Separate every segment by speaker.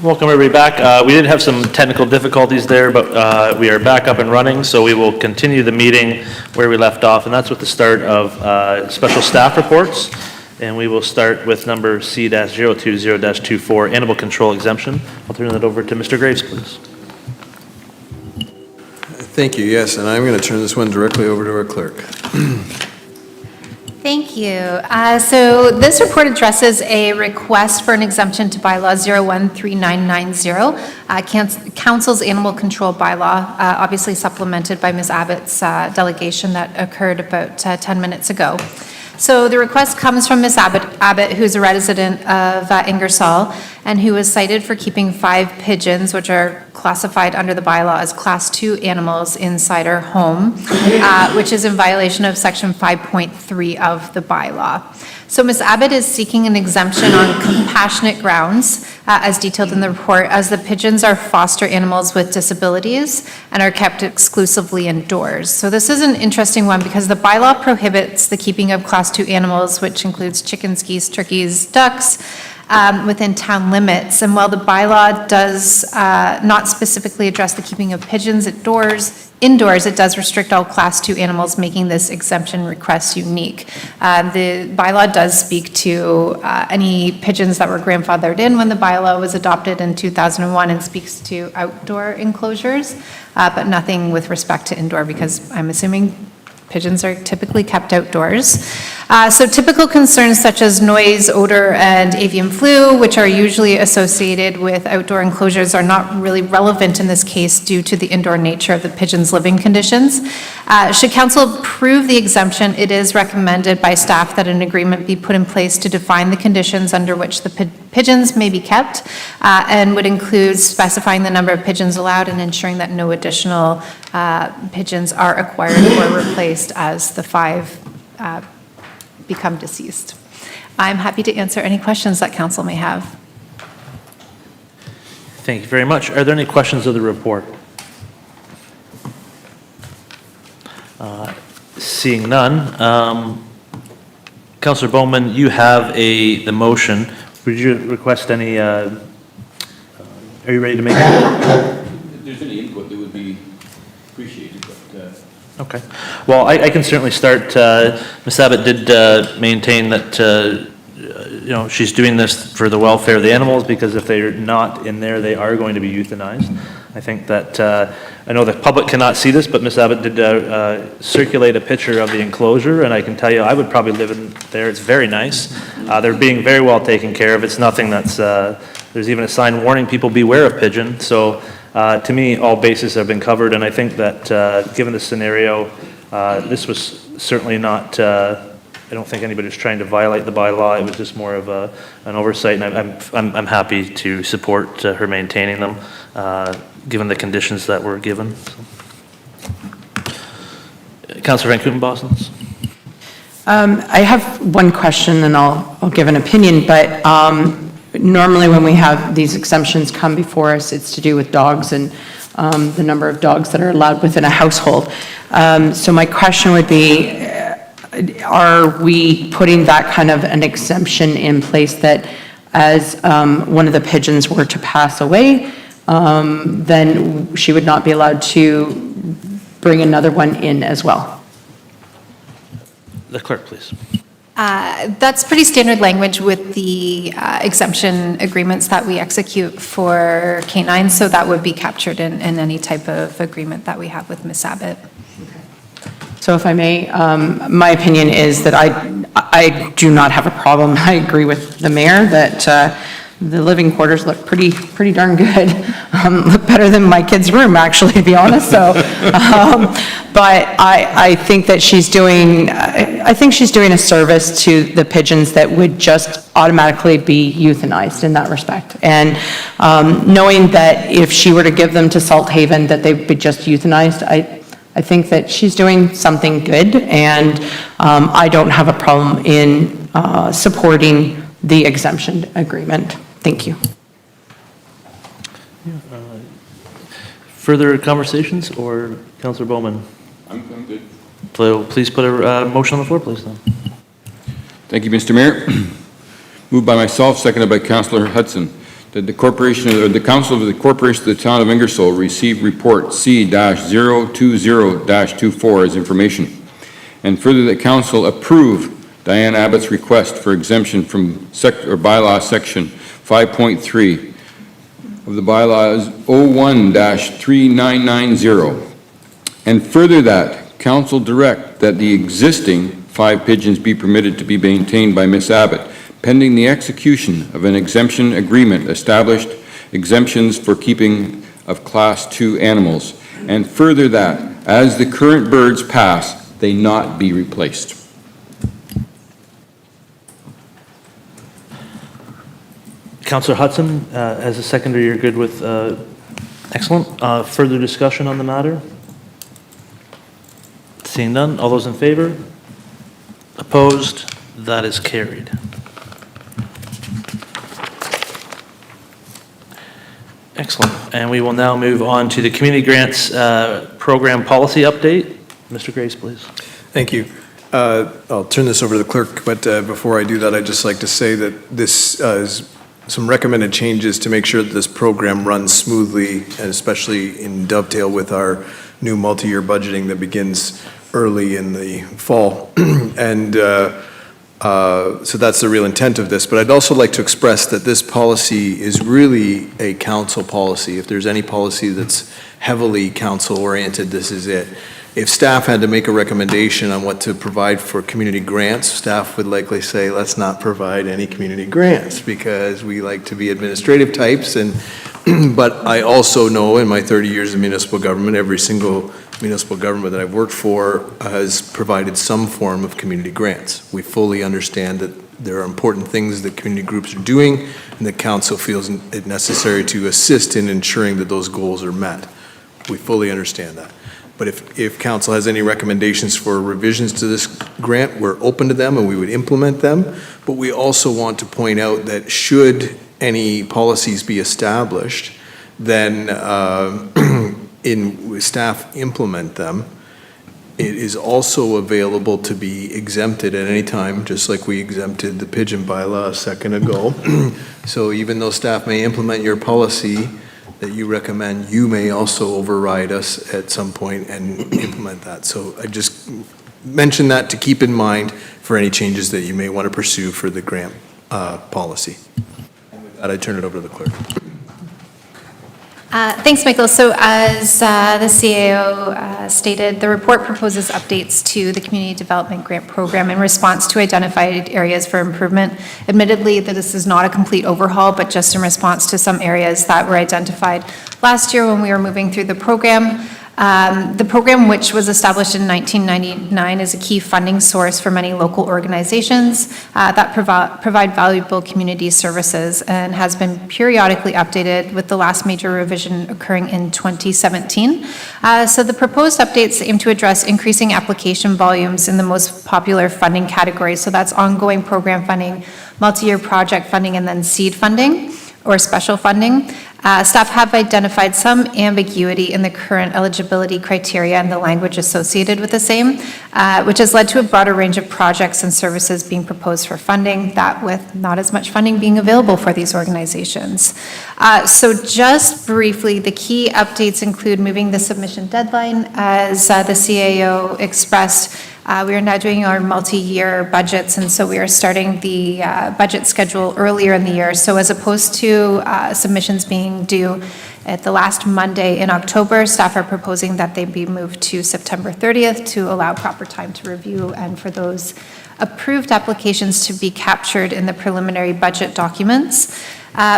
Speaker 1: Welcome everybody back. We did have some technical difficulties there, but we are back up and running, so we will continue the meeting where we left off, and that's with the start of special staff reports. And we will start with number C-020-24, animal control exemption. I'll turn it over to Mr. Graves, please.
Speaker 2: Thank you, yes, and I'm going to turn this one directly over to our clerk.
Speaker 3: Thank you. So this report addresses a request for an exemption to bylaw 013990, Council's animal control bylaw, obviously supplemented by Ms. Abbott's delegation that occurred about 10 minutes ago. So the request comes from Ms. Abbott, who's a resident of Ingersoll, and who was cited for keeping 5 pigeons, which are classified under the bylaw as Class 2 animals inside her home, which is in violation of Section 5.3 of the bylaw. So Ms. Abbott is seeking an exemption on compassionate grounds, as detailed in the report, as the pigeons are foster animals with disabilities and are kept exclusively indoors. So this is an interesting one because the bylaw prohibits the keeping of Class 2 animals, which includes chickens, geese, turkeys, ducks, within town limits. And while the bylaw does not specifically address the keeping of pigeons indoors, it does restrict all Class 2 animals, making this exemption request unique. The bylaw does speak to any pigeons that were grandfathered in when the bylaw was adopted in 2001 and speaks to outdoor enclosures, but nothing with respect to indoor, because I'm assuming pigeons are typically kept outdoors. So typical concerns such as noise, odor, and avian flu, which are usually associated with outdoor enclosures, are not really relevant in this case due to the indoor nature of the pigeons' living conditions. Should council approve the exemption, it is recommended by staff that an agreement be put in place to define the conditions under which the pigeons may be kept, and would include specifying the number of pigeons allowed and ensuring that no additional pigeons are acquired or replaced as the 5 become deceased. I'm happy to answer any questions that council may have.
Speaker 1: Thank you very much. Are there any questions of the report? Seeing none, Councillor Bowman, you have the motion. Would you request any, are you ready to make it?
Speaker 4: If there's any input, that would be appreciated, but...
Speaker 1: Okay. Well, I can certainly start. Ms. Abbott did maintain that, she's doing this for the welfare of the animals, because if they're not in there, they are going to be euthanized. I think that, I know the public cannot see this, but Ms. Abbott did circulate a picture of the enclosure, and I can tell you I would probably live in there. It's very nice. They're being very well taken care of. It's nothing that's, there's even a sign warning people beware of pigeon. So to me, all bases have been covered, and I think that given the scenario, this was certainly not, I don't think anybody was trying to violate the bylaw. It was just more of an oversight, and I'm happy to support her maintaining them, given the conditions that were given. So. Councillor Van Kootenbosens.
Speaker 5: I have one question, and I'll give an opinion, but normally when we have these exemptions come before us, it's to do with dogs and the number of dogs that are allowed within a household. So my question would be, are we putting that kind of an exemption in place that as one of the pigeons were to pass away, then she would not be allowed to bring another one in as well?
Speaker 1: The clerk, please.
Speaker 3: That's pretty standard language with the exemption agreements that we execute for canines, so that would be captured in any type of agreement that we have with Ms. Abbott.
Speaker 5: So if I may, my opinion is that I do not have a problem. I agree with the mayor that the living quarters look pretty darn good. Look better than my kid's room, actually, to be honest. So, but I think that she's doing a service to the pigeons that would just automatically be euthanized in that respect. And knowing that if she were to give them to Salt Haven, that they would be just euthanized, I think that she's doing something good, and I don't have a problem in supporting the exemption agreement. Thank you.
Speaker 1: Further conversations, or Councillor Bowman?
Speaker 4: I'm good.
Speaker 1: So please put a motion on the floor, please, then.
Speaker 4: Thank you, Mr. Mayor. Moved by myself, seconded by Councillor Hudson,
Speaker 6: that the corporation, or the council of the corporation of the town of Ingersoll receive report C-020-24 as information. And further, that council approve Diane Abbott's request for exemption from bylaw section 5.3 of the bylaws 01-3990. And further, that council direct that the existing 5 pigeons be permitted to be maintained by Ms. Abbott, pending the execution of an exemption agreement established exemptions for keeping of Class II animals. And further, that as the current birds pass, they not be replaced.
Speaker 1: Councillor Hudson, as a seconder, you're good with, excellent. Further discussion on the matter? Seeing none, all those in favor? Opposed? That is carried. Excellent. And we will now move on to the community grants program policy update. Mr. Grace, please.
Speaker 2: Thank you. I'll turn this over to the clerk, but before I do that, I'd just like to say that this is some recommended changes to make sure that this program runs smoothly, and especially in dovetail with our new multi-year budgeting that begins early in the fall. And so that's the real intent of this. But I'd also like to express that this policy is really a council policy. If there's any policy that's heavily council-oriented, this is it. If staff had to make a recommendation on what to provide for community grants, staff would likely say, let's not provide any community grants, because we like to be administrative types. And but I also know in my 30 years of municipal government, every single municipal government that I've worked for has provided some form of community grants. We fully understand that there are important things that community groups are doing, and the council feels it necessary to assist in ensuring that those goals are met. We fully understand that. But if council has any recommendations for revisions to this grant, we're open to them and we would implement them. But we also want to point out that should any policies be established, then staff implement them. It is also available to be exempted at any time, just like we exempted the pigeon bylaw a second ago. So even though staff may implement your policy that you recommend, you may also override us at some point and implement that. So I just mention that to keep in mind for any changes that you may want to pursue for the grant policy. And with that, I turn it over to the clerk.
Speaker 3: Thanks, Michael. So as the CAO stated, the report proposes updates to the Community Development Grant Program in response to identified areas for improvement. Admittedly, that this is not a complete overhaul, but just in response to some areas that were identified last year when we were moving through the program. The program, which was established in 1999, is a key funding source for many local organizations that provide valuable community services, and has been periodically updated, with the last major revision occurring in 2017. So the proposed updates aim to address increasing application volumes in the most popular funding categories. So that's ongoing program funding, multi-year project funding, and then seed funding or special funding. Staff have identified some ambiguity in the current eligibility criteria and the language associated with the same, which has led to a broader range of projects and services being proposed for funding, that with not as much funding being available for these organizations. So just briefly, the key updates include moving the submission deadline, as the CAO expressed. We are now doing our multi-year budgets, and so we are starting the budget schedule earlier in the year. So as opposed to submissions being due at the last Monday in October, staff are proposing that they be moved to September 30th to allow proper time to review and for those approved applications to be captured in the preliminary budget documents.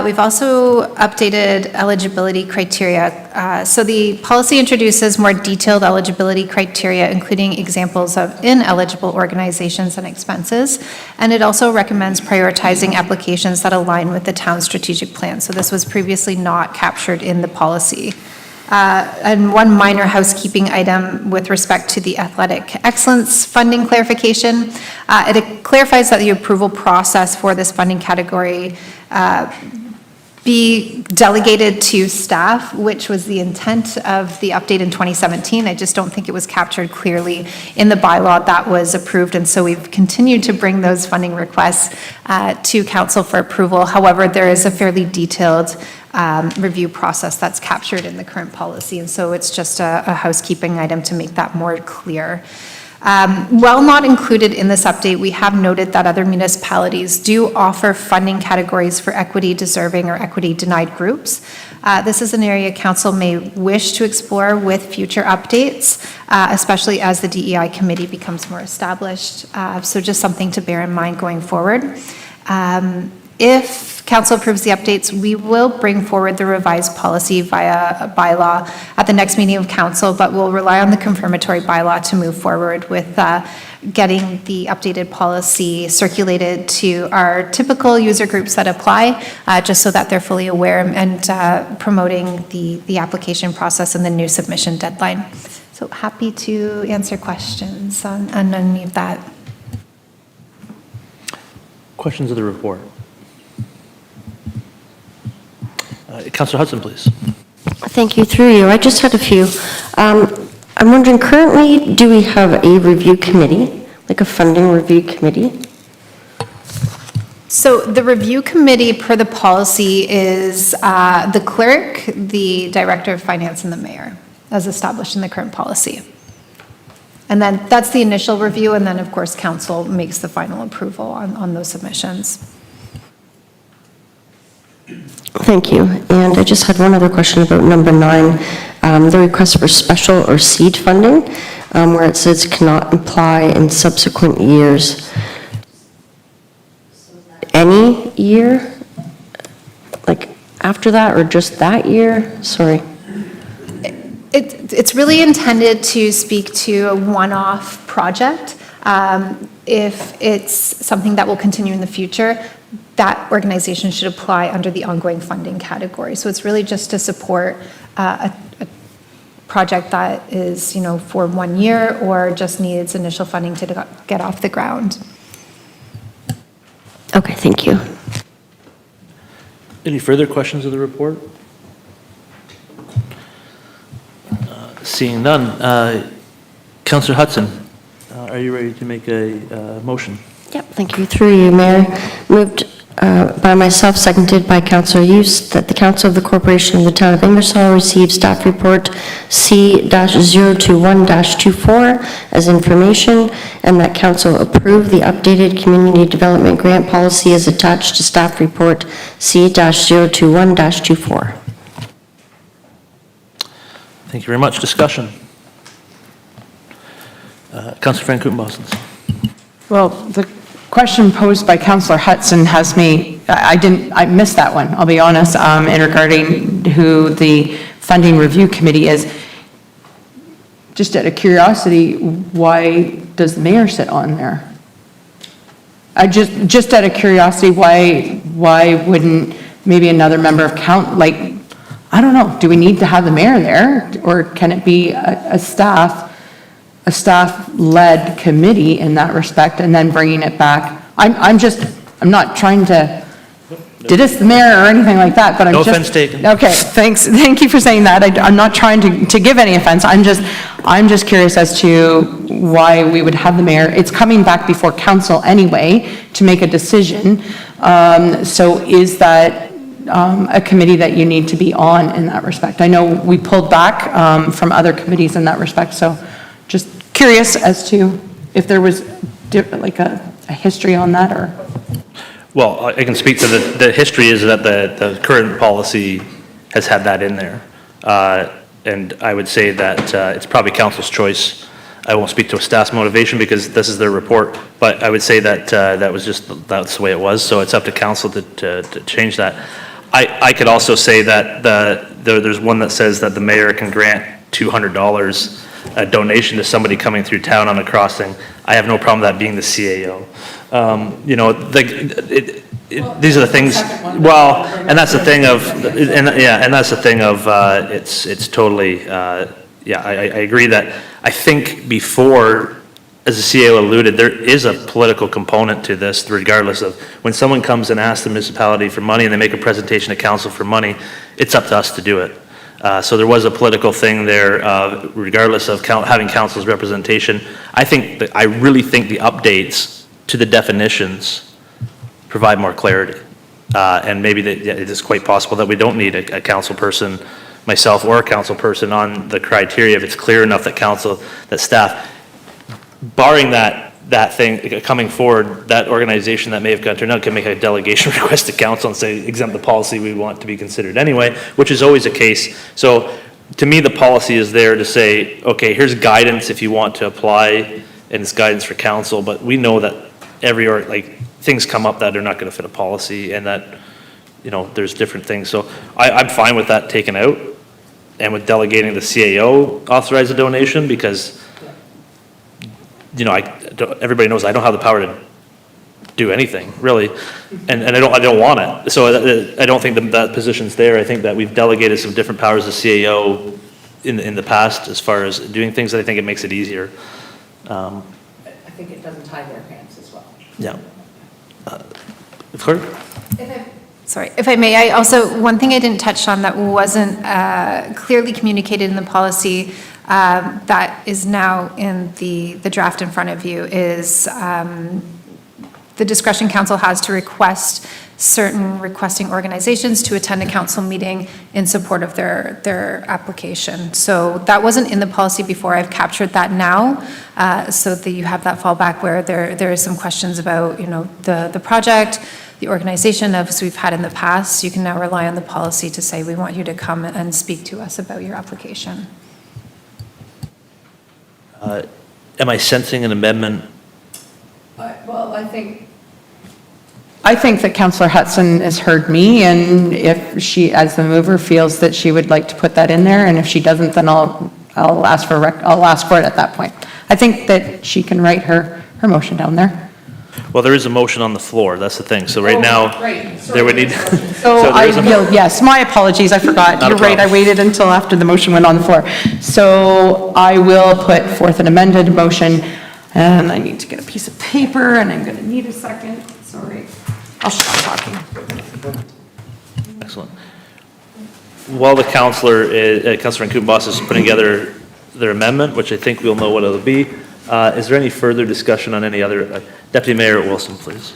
Speaker 3: We've also updated eligibility criteria. So the policy introduces more detailed eligibility criteria, including examples of ineligible organizations and expenses. And it also recommends prioritizing applications that align with the town's strategic plan. So this was previously not captured in the policy. And one minor housekeeping item with respect to the athletic excellence funding clarification. It clarifies that the approval process for this funding category be delegated to staff, which was the intent of the update in 2017. I just don't think it was captured clearly in the bylaw that was approved, and so we've continued to bring those funding requests to council for approval. However, there is a fairly detailed review process that's captured in the current policy, and so it's just a housekeeping item to make that more clear. While not included in this update, we have noted that other municipalities do offer funding categories for equity deserving or equity denied groups. This is an area council may wish to explore with future updates, especially as the DEI committee becomes more established. So just something to bear in mind going forward. If council approves the updates, we will bring forward the revised policy via a bylaw at the next meeting of council, but we'll rely on the confirmatory bylaw to move forward with getting the updated policy circulated to our typical user groups that apply, just so that they're fully aware, and promoting the application process and the new submission deadline. So happy to answer questions on any of that.
Speaker 1: Questions of the report? Councillor Hudson, please.
Speaker 7: Thank you. Through you, I just had a few. I'm wondering, currently, do we have a review committee, like a funding review committee?
Speaker 3: So the review committee per the policy is the clerk, the director of finance, and the mayor, as established in the current policy. And then that's the initial review, and then, of course, council makes the final approval on those submissions.
Speaker 7: Thank you. And I just had one other question about number 9, the request for special or seed funding, where it says cannot apply in subsequent years. Any year? Like after that, or just that year? Sorry.
Speaker 3: It's really intended to speak to a one-off project. If it's something that will continue in the future, that organization should apply under the ongoing funding category. So it's really just to support a project that is, for 1 year or just needs initial funding to get off the ground.
Speaker 7: Okay, thank you.
Speaker 1: Any further questions of the report? Seeing none. Councillor Hudson, are you ready to make a motion?
Speaker 7: Yep, thank you. Through you, Mayor. Moved by myself, seconded by Councillor Hughes, that the Council of the Corporation of the Town of Ingersoll receive staff report C-021-24 as information, and that Council approve the updated Community Development Grant Policy as attached to staff report C-021-24.
Speaker 1: Thank you very much. Discussion. Councillor Van Kouten-Bosens.
Speaker 5: Well, the question posed by Councillor Hudson has me, I missed that one, I'll be honest, in regarding who the funding review committee is. Just out of curiosity, why does the mayor sit on there? Just out of curiosity, why wouldn't maybe another member of I don't know, do we need to have the mayor there? Or can it be a staff-led committee in that respect, and then bringing it back? I'm not trying to diss the mayor or anything like that, but I'm just...
Speaker 1: No offense taken.
Speaker 5: Okay, thanks. Thank you for saying that. I'm not trying to give any offense. I'm just curious as to why we would have the mayor. It's coming back before council anyway to make a decision. So is that a committee that you need to be on in that respect? I know we pulled back from other committees in that respect, so just curious as to if there was like a history on that, or...
Speaker 1: Well, I can speak to the history is that the current policy has had that in there. And I would say that it's probably council's choice. I won't speak to a staff's motivation because this is their report, but I would say that that's the way it was, so it's up to council to change that. I could also say that there's one that says that the mayor can grant $200 a donation to somebody coming through town on a crossing. I have no problem with that being the CAO. These are the things, well, and that's the thing of, it's totally, I agree that, I think before as the CEO alluded, there is a political component to this, regardless of, when someone comes and asks the municipality for money and they make a presentation to council for money, it's up to us to do it. So there was a political thing there, regardless of having council's representation. I really think the updates to the definitions provide more clarity. And maybe that, yeah, it is quite possible that we don't need a council person, myself or a council person, on the criteria if it's clear enough that staff, barring that thing coming forward, that organization that may have got turned out can make a delegation request to council and say, exempt the policy we want to be considered anyway, which is always a case. So to me, the policy is there to say, okay, here's guidance if you want to apply, and it's guidance for council, but we know that things come up that are not going to fit a policy, and that, there's different things. So I'm fine with that taken out, and with delegating the CAO authorize a donation, because everybody knows I don't have the power to do anything, really, and I don't want it. So I don't think that position's there. I think that we've delegated some different powers to CAO in the past as far as doing things, that I think it makes it easier.
Speaker 5: I think it doesn't tie their hands as well.
Speaker 1: Yeah. Clerk?
Speaker 3: Sorry, if I may, one thing I didn't touch on that wasn't clearly communicated in the policy that is now in the draft in front of you is the discretion council has to request certain requesting organizations to attend a council meeting in support of their application. So that wasn't in the policy before. I've captured that now, so that you have that fallback where there is some questions about, the project, the organization, as we've had in the past. You can now rely on the policy to say, we want you to come and speak to us about your application.
Speaker 1: Am I sensing an amendment?
Speaker 5: Well, I think that Councillor Hudson has heard me, and if she, as the mover, feels that she would like to put that in there, and if she doesn't, then I'll ask for it at that point. I think that she can write her motion down there.
Speaker 1: Well, there is a motion on the floor, that's the thing. So right now, there would need.
Speaker 5: So I yield, yes, my apologies, I forgot.
Speaker 1: Not a
Speaker 5: You're right, I
Speaker 1: problem.
Speaker 5: waited until after the motion went on the floor. So I will put forth an amended motion, and I need to get a piece of paper, and I'm gonna need a second, sorry. I'll stop talking.
Speaker 1: Excellent. While the Councillor Nkumbas is putting together their amendment, which I think we'll know what it'll be, is there any further discussion on any other? Deputy Mayor Wilson, please.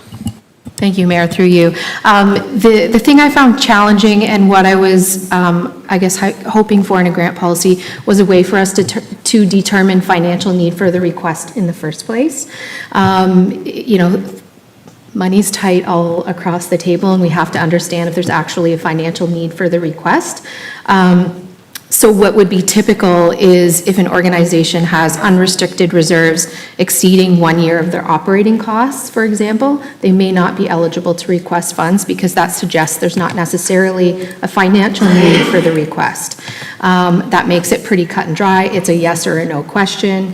Speaker 8: Thank you, Mayor, through you. The thing I found challenging and what I was, hoping for in a grant policy was a way for us to determine financial need for the request in the first place. Money's tight all across the table, and we have to understand if there's actually a financial need for the request. So what would be typical is if an organization has unrestricted reserves exceeding 1 year of their operating costs, for example, they may not be eligible to request funds because that suggests there's not necessarily a financial need for the request. That makes it pretty cut and dry. It's a yes or a no question.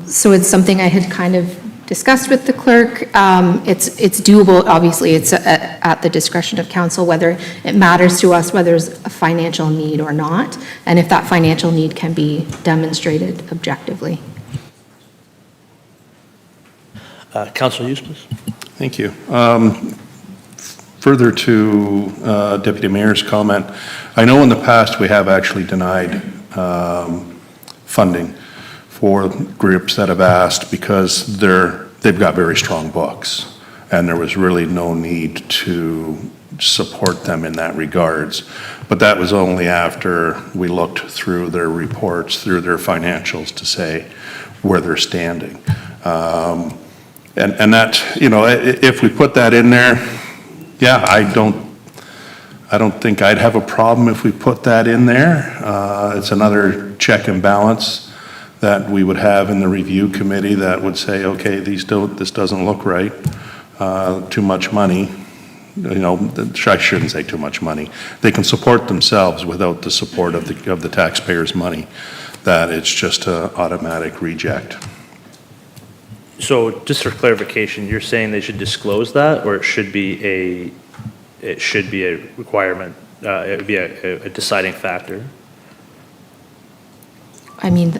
Speaker 8: So it's something I had kind of discussed with the clerk. It's doable, obviously, it's at the discretion of council whether it matters to us whether there's a financial need or not, and if that financial need can be demonstrated objectively.
Speaker 1: Councillor Hughes, please.
Speaker 9: Thank you. Further to Deputy Mayor's comment, I know in the past we have actually denied funding for groups that have asked because they've got very strong books, and there was really no need to support them in that regards. But that was only after we looked through their reports, through their financials to say where they're standing. And that, if we put that in there, yeah, I don't think I'd have a problem if we put that in there. It's another check and balance that we would have in the review committee that would say, okay, this doesn't look right, too much money. I shouldn't say too much money. They can support themselves without the support of the taxpayers' money, that it's just an automatic reject.
Speaker 1: So just for clarification, you're saying they should disclose that, or it should be a requirement, it would be a deciding factor?
Speaker 8: I mean,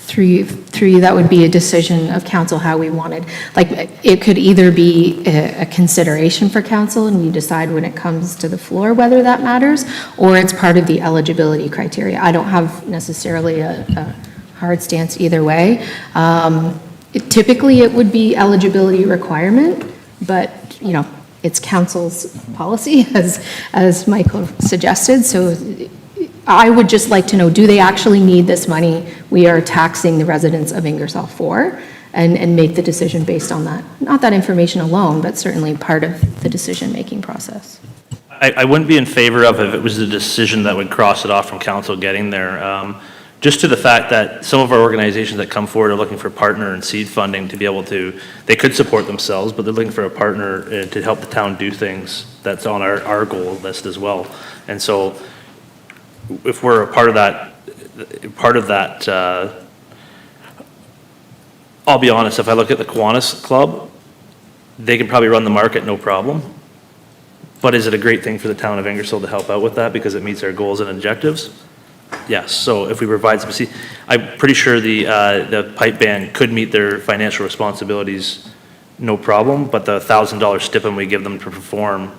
Speaker 8: Through you, that would be a decision of council how we wanted. Like, it could either be a consideration for council and we decide when it comes to the floor whether that matters, or it's part of the eligibility criteria. I don't have necessarily a hard stance either way. Typically, it would be eligibility requirement, but, you know, it's council's policy, as Michael suggested, so I would just like to know, do they actually need this money we are taxing the residents of Ingersoll for? And make the decision based on that. Not that information alone, but certainly part of the decision-making process.
Speaker 1: I wouldn't be in favor of if it was a decision that would cross it off from council getting there. Just to the fact that some of our organizations that come forward are looking for partner and seed funding to be able to, they could support themselves, but they're looking for a partner to help the town do things that's on our goal list as well. And so if we're a part of that, I'll be honest, if I look at the Kiwanis Club, they could probably run the market, no problem. But is it a great thing for the town of Ingersoll to help out with that because it meets our goals and objectives? Yes, so if we provide some, I'm pretty sure the pipe band could meet their financial responsibilities, no problem, but the $1,000 stipend we give them to perform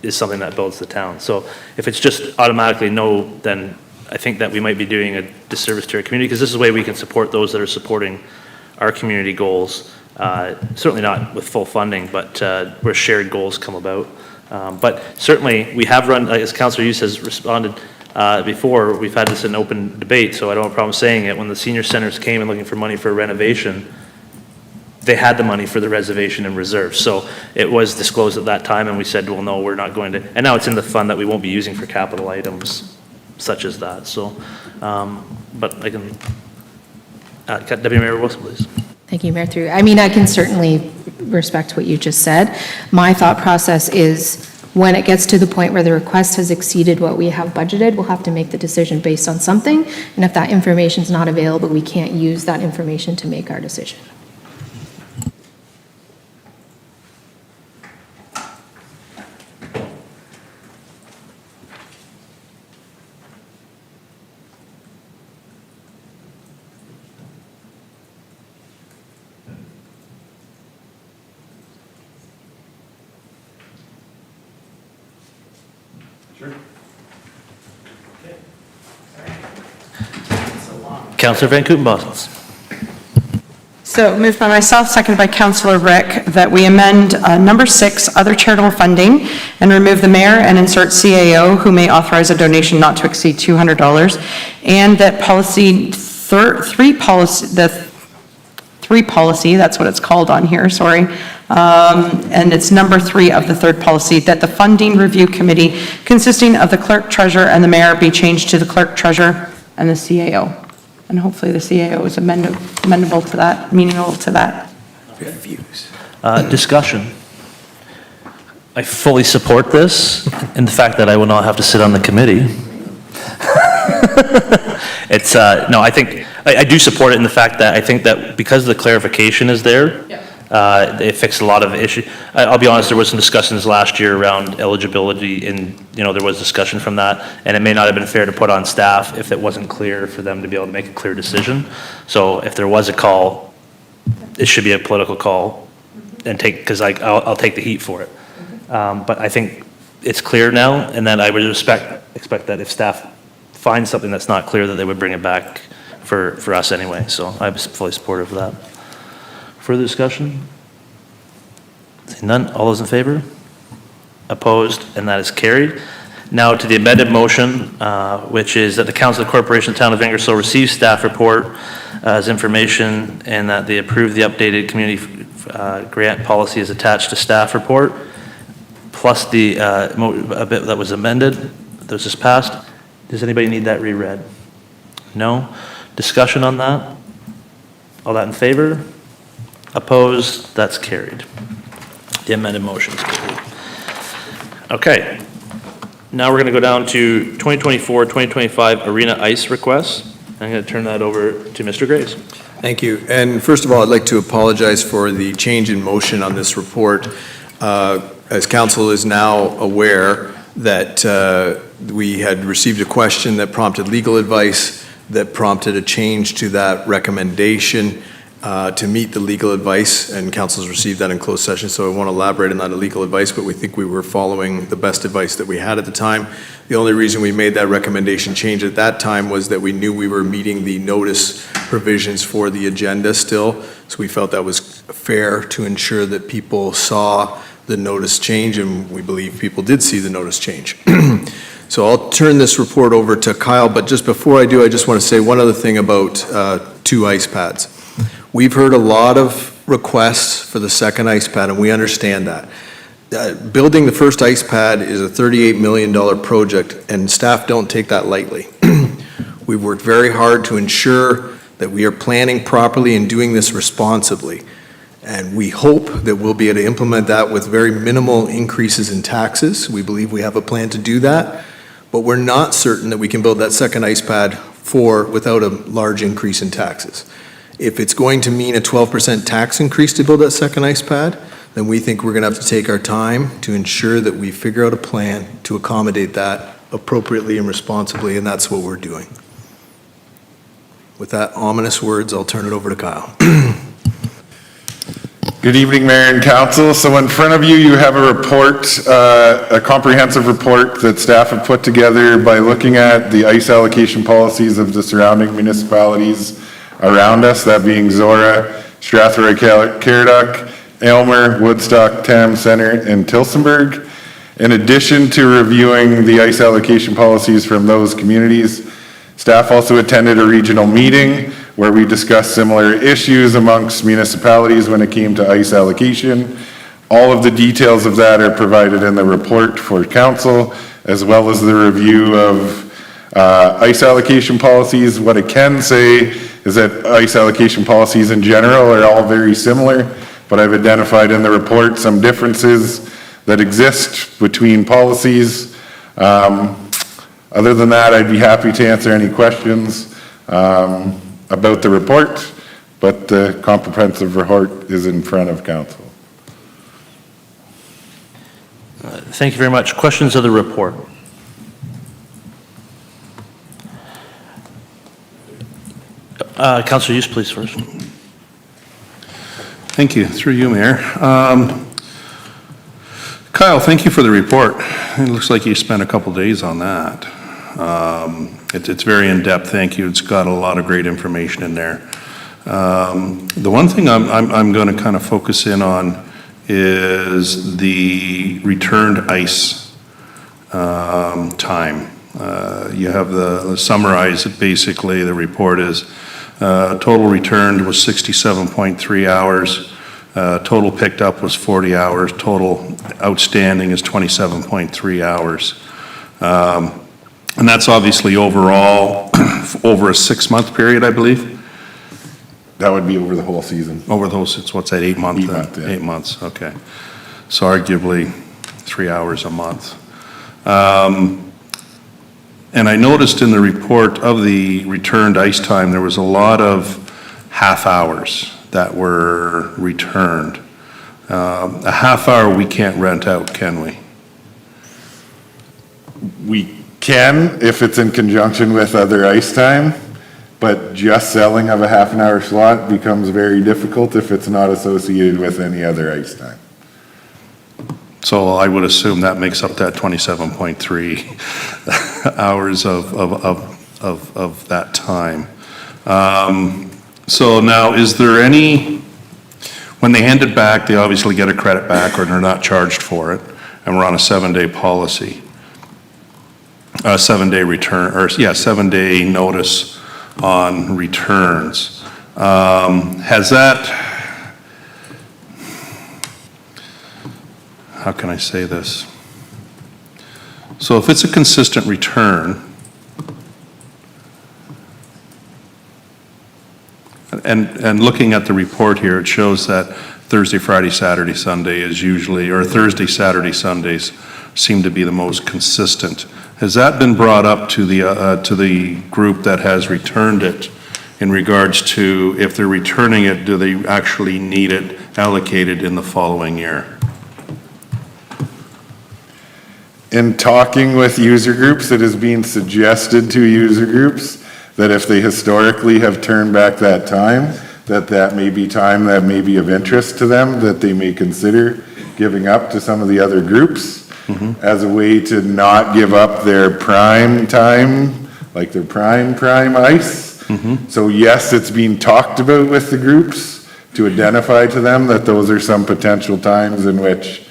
Speaker 1: is something that builds the town. So if it's just automatically no, then I think that we might be doing a disservice to our community, because this is the way we can support those that are supporting our community goals. Certainly not with full funding, but where shared goals come about. But certainly, we have run, as Councillor Hughes has responded before, we've had this in open debate, so I don't have a problem saying it. When the senior centers came and looking for money for renovation, they had the money for the reservation in reserve. So it was disclosed at that time, and we said, well, no, we're not going to. And now it's in the fund that we won't be using for capital items such as that. So, but I can, Deputy Mayor Wilson, please.
Speaker 8: Thank you, Mayor. Through, I mean, I can certainly respect what you just said. My thought process is when it gets to the point where the request has exceeded what we have budgeted, we'll have to make the decision based on something. And if that information is not available, we can't use that information to make our decision.
Speaker 1: Councillor Van Kouten-Bosels.
Speaker 5: So moved by myself, seconded by Councillor Rick, that we amend number 6, other charitable funding, and remove the mayor and insert CAO, who may authorize a donation not to exceed $200, and that policy, the 3 policy, that's what it's called on here, sorry, and it's number 3 of the 3rd policy, that the funding review committee consisting of the clerk, treasurer, and the mayor be changed to the clerk, treasurer, and the CAO. And hopefully the CAO is amendable to that, meaningful to that.
Speaker 1: Discussion. I fully support this and the fact that I will not have to sit on the committee. It's, no, I think, I do support it in the fact that I think that because the clarification is there, it fixed a lot of issues. I'll be honest, there was some discussions last year around eligibility, and, you know, there was discussion from that, and it may not have been fair to put on staff if it wasn't clear for them to be able to make a clear decision. So if there was a call, it should be a political call, and take, because I'll take the heat for it. But I think it's clear now, and then I would expect that if staff finds something that's not clear, that they would bring it back for us anyway. So I'm fully supportive of that. Further discussion? Seeing none, all those in favor? Opposed, and that is carried. Now to the amended motion, which is that the Council of the Corporation of the Town of Ingersoll receives staff report as information, and that they approve the updated community grant policy as attached to staff report, plus the a bit that was amended, that was just passed. Does anybody need that reread? No? Discussion on that? All that in favor? Opposed? That's carried. The amended motion is carried. Okay. Now we're going to go down to 2024-2025 arena ice requests. I'm going to turn that over to Mr. Graves.
Speaker 2: Thank you. And first of all, I'd like to apologize for the change in motion on this report. As council is now aware that we had received a question that prompted legal advice that prompted a change to that recommendation to meet the legal advice, and council's received that in closed session, so I won't elaborate on that legal advice, but we think we were following the best advice that we had at the time. The only reason we made that recommendation change at that time was that we knew we were meeting the notice provisions for the agenda still, so we felt that was fair to ensure that people saw the notice change, and we believe people did see the notice change. So I'll turn this report over to Kyle, but just before I do, I just want to say one other thing about 2 ice pads. We've heard a lot of requests for the second ice pad, and we understand that. Building the first ice pad is a $38 million project, and staff don't take that lightly. We've worked very hard to ensure that we are planning properly and doing this responsibly. And we hope that we'll be able to implement that with very minimal increases in taxes. We believe we have a plan to do that, but we're not certain that we can build that second ice pad without a large increase in taxes. If it's going to mean a 12% tax increase to build that second ice pad, then we think we're gonna have to take our time to ensure that we figure out a plan to accommodate that appropriately and responsibly, and that's what we're doing. With that ominous words, I'll turn it over to Kyle.
Speaker 10: Good evening, Mayor and Council. So in front of you, you have a report, a comprehensive report that staff have put together by looking at the ice allocation policies of the surrounding municipalities around us, that being Zora, Strathroy, Caradoc, Aylmer, Woodstock, Tam Center, and Tillsonburg. In addition to reviewing the ice allocation policies from those communities, staff also attended a regional meeting where we discussed similar issues amongst municipalities when it came to ice allocation. All of the details of that are provided in the report for council, as well as the review of ice allocation policies. What I can say is that ice allocation policies in general are all very similar, but I've identified in the report some differences that exist between policies. Other than that, I'd be happy to answer any questions about the report, but the comprehensive report is in front of council.
Speaker 1: Thank you very much. Questions of the report? Councilor Hughes, please, first.
Speaker 9: Thank you. Through you, Mayor. Kyle, thank you for the report. It looks like you spent a couple days on that. It's very in-depth, thank you. It's got a lot of great information in there. The one thing I'm going to kind of focus in on is the returned ice time. You have the summarize it, basically, the report is total returned was 67.3 hours. Total picked up was 40 hours. Total outstanding is 27.3 hours. And that's obviously overall over a 6-month period, I believe.
Speaker 10: That would be over the whole season.
Speaker 9: Over those, it's what's that, 8 months?
Speaker 10: 8 months, yeah.
Speaker 9: 8 months, okay. So arguably 3 hours a month. And I noticed in the report of the returned ice time, there was a lot of half hours that were returned. A half hour we can't rent out, can we?
Speaker 10: We can if it's in conjunction with other ice time, but just selling of a half an hour slot becomes very difficult if it's not associated with any other ice time.
Speaker 9: So I would assume that makes up that 27.3 hours of that time. So now, is there any, when they hand it back, they obviously get a credit back or they're not charged for it, and we're on a 7-day policy. 7-day return, or yeah, 7-day notice on returns. Has that, how can I say this? So if it's a consistent return, and looking at the report here, it shows that Thursday, Friday, Saturday, Sunday is usually, or Thursday, Saturday, Sundays seem to be the most consistent. Has that been brought up to the group that has returned it in regards to if they're returning it, do they actually need it allocated in the following year?
Speaker 10: In talking with user groups, it is being suggested to user groups that if they historically have turned back that time, that may be time that may be of interest to them, that they may consider giving up to some of the other groups as a way to not give up their prime time, like their prime ice. So yes, it's being talked about with the groups to identify to them that those are some potential times in which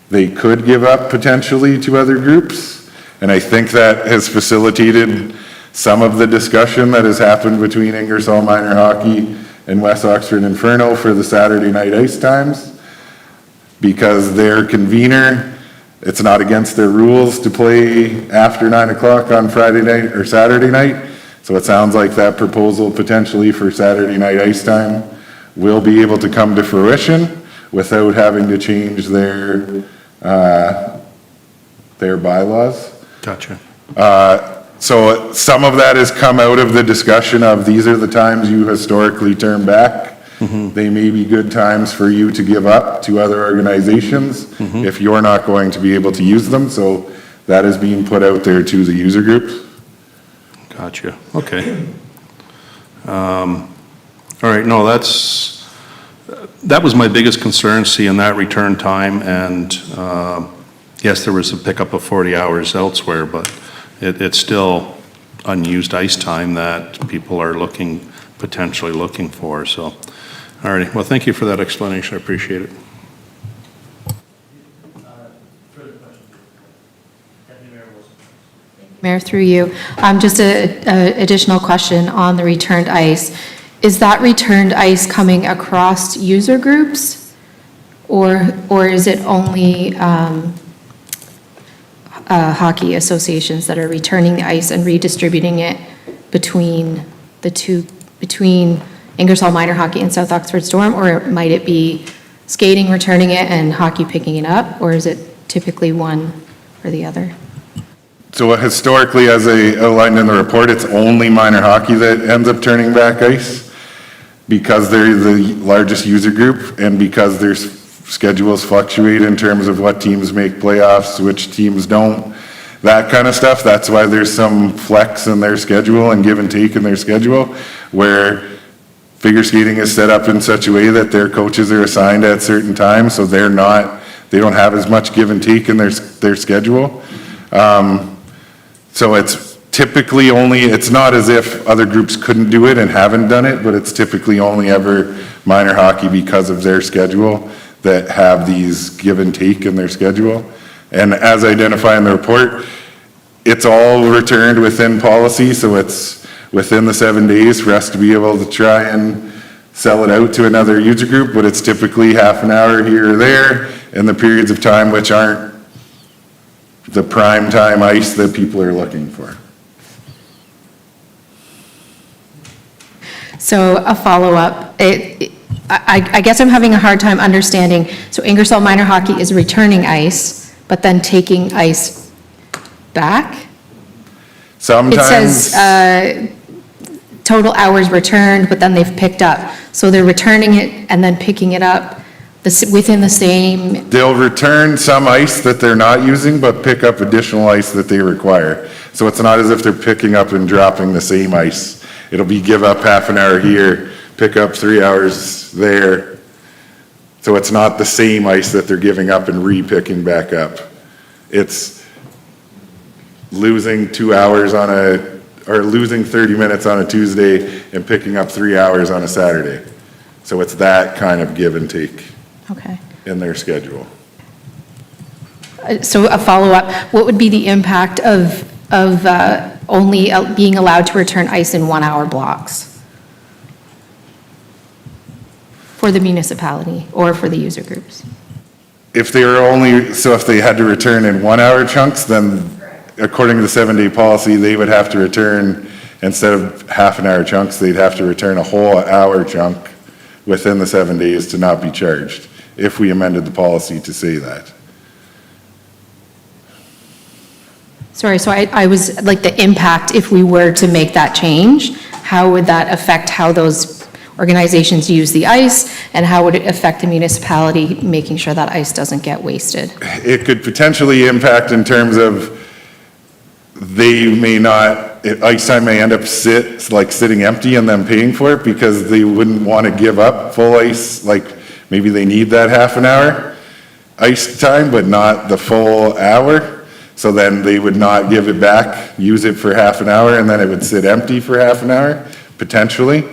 Speaker 10: they could give up potentially to other groups. And I think that has facilitated some of the discussion that has happened between Ingersoll Minor Hockey and West Oxford Inferno for the Saturday night ice times. Because their convener, it's not against their rules to play after 9 o'clock on Friday night or Saturday night. So it sounds like that proposal potentially for Saturday night ice time will be able to come to fruition without having to change their bylaws.
Speaker 9: Gotcha.
Speaker 10: So some of that has come out of the discussion of these are the times you historically turn back. They may be good times for you to give up to other organizations if you're not going to be able to use them. So that is being put out there to the user groups.
Speaker 9: Gotcha, okay. All right, no, that was my biggest concern, seeing that return time, and yes, there was a pickup of 40 hours elsewhere, but it's still unused ice time that people are potentially looking for, so. All righty, well, thank you for that explanation, I appreciate it.
Speaker 8: Mayor, through you, just a additional question on the returned ice. Is that returned ice coming across user groups? Or is it only hockey associations that are returning the ice and redistributing it between between Ingersoll Minor Hockey and South Oxford Storm? Or might it be skating returning it and hockey picking it up? Or is it typically one or the other?
Speaker 10: So historically, as I outlined in the report, it's only minor hockey that ends up turning back ice because they're the largest user group and because their schedules fluctuate in terms of what teams make playoffs, which teams don't, that kind of stuff. That's why there's some flex in their schedule and give and take in their schedule, where figure skating is set up in such a way that their coaches are assigned at certain times, so they don't have as much give and take in their schedule. So it's typically it's not as if other groups couldn't do it and haven't done it, but it's typically only ever minor hockey because of their schedule that have these give and take in their schedule. And as identified in the report, it's all returned within policy, so it's within the 7 days for us to be able to try and sell it out to another user group, but it's typically half an hour here or there in the periods of time which aren't the prime time ice that people are looking for.
Speaker 8: So a follow-up, I guess I'm having a hard time understanding. So Ingersoll Minor Hockey is returning ice, but then taking ice back?
Speaker 10: Sometimes.
Speaker 8: It says total hours returned, but then they've picked up. So they're returning it and then picking it up within the same,
Speaker 10: They'll return some ice that they're not using, but pick up additional ice that they require. So it's not as if they're picking up and dropping the same ice. It'll be give up half an hour here, pick up 3 hours there. So it's not the same ice that they're giving up and re-picking back up. It's losing 2 hours or losing 30 minutes on a Tuesday and picking up 3 hours on a Saturday. So it's that kind of give and take
Speaker 8: okay.
Speaker 10: in their schedule.
Speaker 8: So a follow-up, what would be the impact of only being allowed to return ice in 1 hour blocks for the municipality or for the user groups?
Speaker 10: If they had to return in 1 hour chunks, then according to the 7-day policy, they would have to return, instead of half an hour chunks, they'd have to return a whole hour chunk within the 7 days to not be charged, if we amended the policy to say that.
Speaker 8: Sorry, so I was, like, the impact, if we were to make that change, how would that affect how those organizations use the ice, and how would it affect the municipality making sure that ice doesn't get wasted?
Speaker 10: It could potentially impact in terms of they may not, ice time may end up sitting empty and them paying for it because they wouldn't want to give up full ice, like maybe they need that half an hour ice time, but not the full hour. So then they would not give it back, use it for half an hour, and then it would sit empty for half an hour, potentially.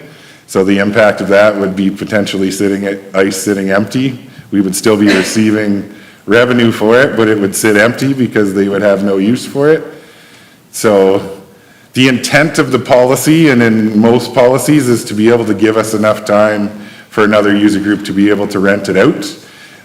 Speaker 10: So the impact of that would be potentially ice sitting empty. We would still be receiving revenue for it, but it would sit empty because they would have no use for it. So the intent of the policy, and in most policies, is to be able to give us enough time for another user group to be able to rent it out.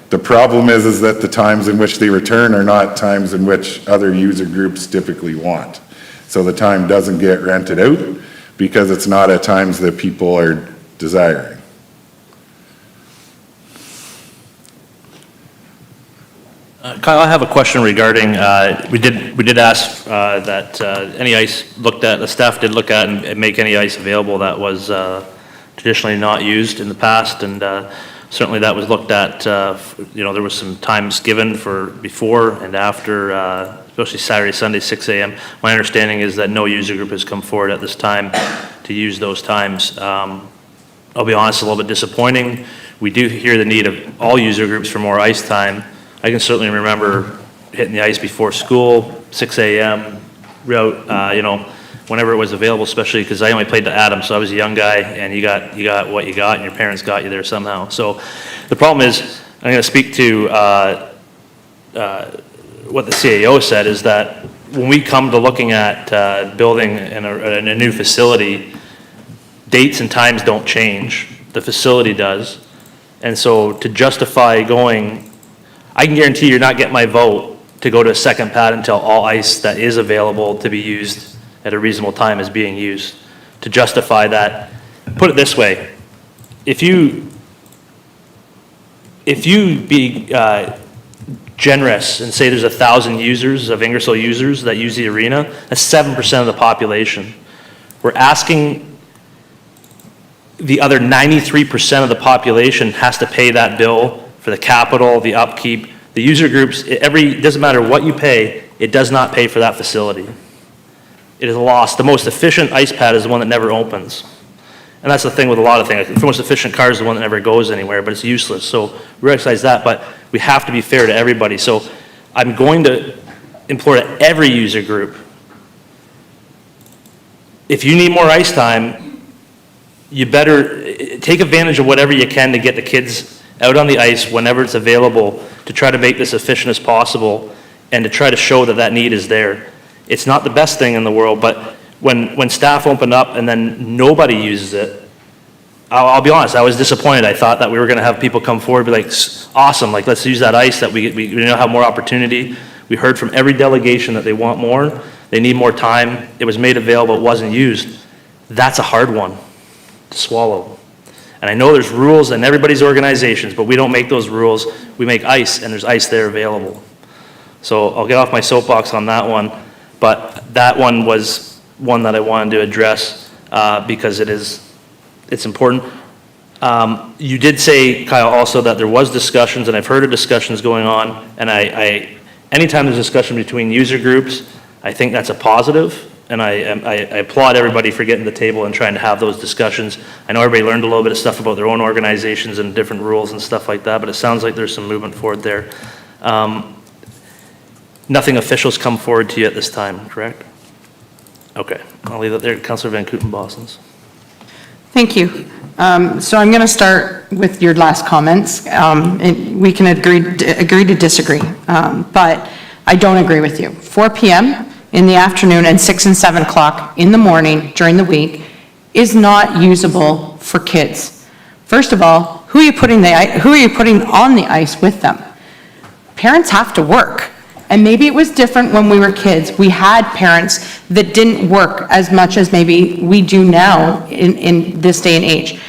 Speaker 10: The problem is that the times in which they return are not times in which other user groups typically want. So the time doesn't get rented out because it's not at times that people are desiring.
Speaker 1: Kyle, I have a question regarding, we did ask that any ice looked at, the staff did look at and make any ice available that was traditionally not used in the past, and certainly that was looked at, there was some times given for before and after, especially Saturday, Sunday, 6 a.m. My understanding is that no user group has come forward at this time to use those times. I'll be honest, a little bit disappointing. We do hear the need of all user groups for more ice time. I can certainly remember hitting the ice before school, 6 a.m., whenever it was available, especially because I only played to Adams, so I was a young guy, and you got what you got, and your parents got you there somehow. So the problem is, I'm going to speak to what the CAO said, is that when we come to looking at building in a new facility, dates and times don't change. The facility does. And so to justify going, I can guarantee you're not getting my vote to go to a second pad until all ice that is available to be used at a reasonable time is being used. To justify that, put it this way, if you be generous and say there's 1,000 users of Ingersoll users that use the arena, that's 7% of the population. We're asking the other 93% of the population has to pay that bill for the capital, the upkeep, the user groups. It doesn't matter what you pay, it does not pay for that facility. It is a loss. The most efficient ice pad is the one that never opens. And that's the thing with a lot of things. The most efficient car is the one that never goes anywhere, but it's useless. So we recognize that, but we have to be fair to everybody. So I'm going to implore to every user group, if you need more ice time, you better take advantage of whatever you can to get the kids out on the ice whenever it's available, to try to make this efficient as possible and to try to show that that need is there. It's not the best thing in the world, but when staff open up and then nobody uses it, I'll be honest, I was disappointed. I thought that we were going to have people come forward and be like, awesome, like let's use that ice, that we now have more opportunity. We heard from every delegation that they want more, they need more time. It was made available, it wasn't used. That's a hard one to swallow. And I know there's rules in everybody's organizations, but we don't make those rules. We make ice, and there's ice there available. So I'll get off my soapbox on that one, but that one was one that I wanted to address because it's important. You did say, Kyle, also that there was discussions, and I've heard of discussions going on, and anytime there's discussion between user groups, I think that's a positive. And I applaud everybody for getting to the table and trying to have those discussions. I know everybody learned a little bit of stuff about their own organizations and different rules and stuff like that, but it sounds like there's some movement forward there. Nothing official's come forward to you at this time, correct? Okay, I'll leave it there. Councillor Van Kooten-Bosens.
Speaker 5: Thank you. So I'm going to start with your last comments. And we can agree to disagree, but I don't agree with you. 4 p.m. in the afternoon and 6 and 7 o'clock in the morning during the week is not usable for kids. First of all, who are you putting on the ice with them? Parents have to work. And maybe it was different when we were kids. We had parents that didn't work as much as maybe we do now in this day and age.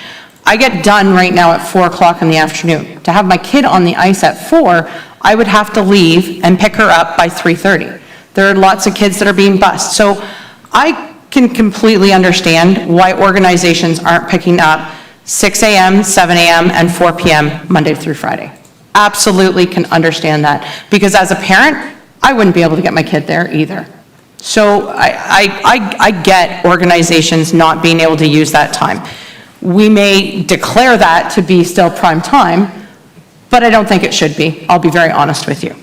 Speaker 5: I get done right now at 4 o'clock in the afternoon. To have my kid on the ice at 4, I would have to leave and pick her up by 3:30. There are lots of kids that are being bused. So I can completely understand why organizations aren't picking up 6 a.m., 7 a.m., and 4 p.m. Monday through Friday. Absolutely can understand that. Because as a parent, I wouldn't be able to get my kid there either. So I get organizations not being able to use that time. We may declare that to be still prime time, but I don't think it should be. I'll be very honest with you.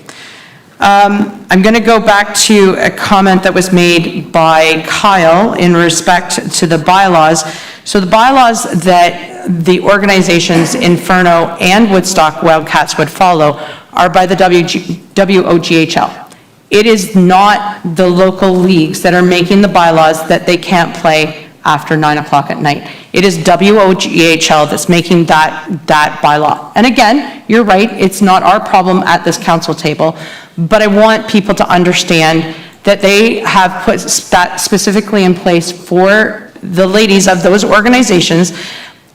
Speaker 5: I'm going to go back to a comment that was made by Kyle in respect to the bylaws. So the bylaws that the organizations Inferno and Woodstock Wildcats would follow are by the WOGHL. It is not the local leagues that are making the bylaws that they can't play after 9 o'clock at night. It is WOGHL that's making that bylaw. And again, you're right, it's not our problem at this council table, but I want people to understand that they have put that specifically in place for the ladies of those organizations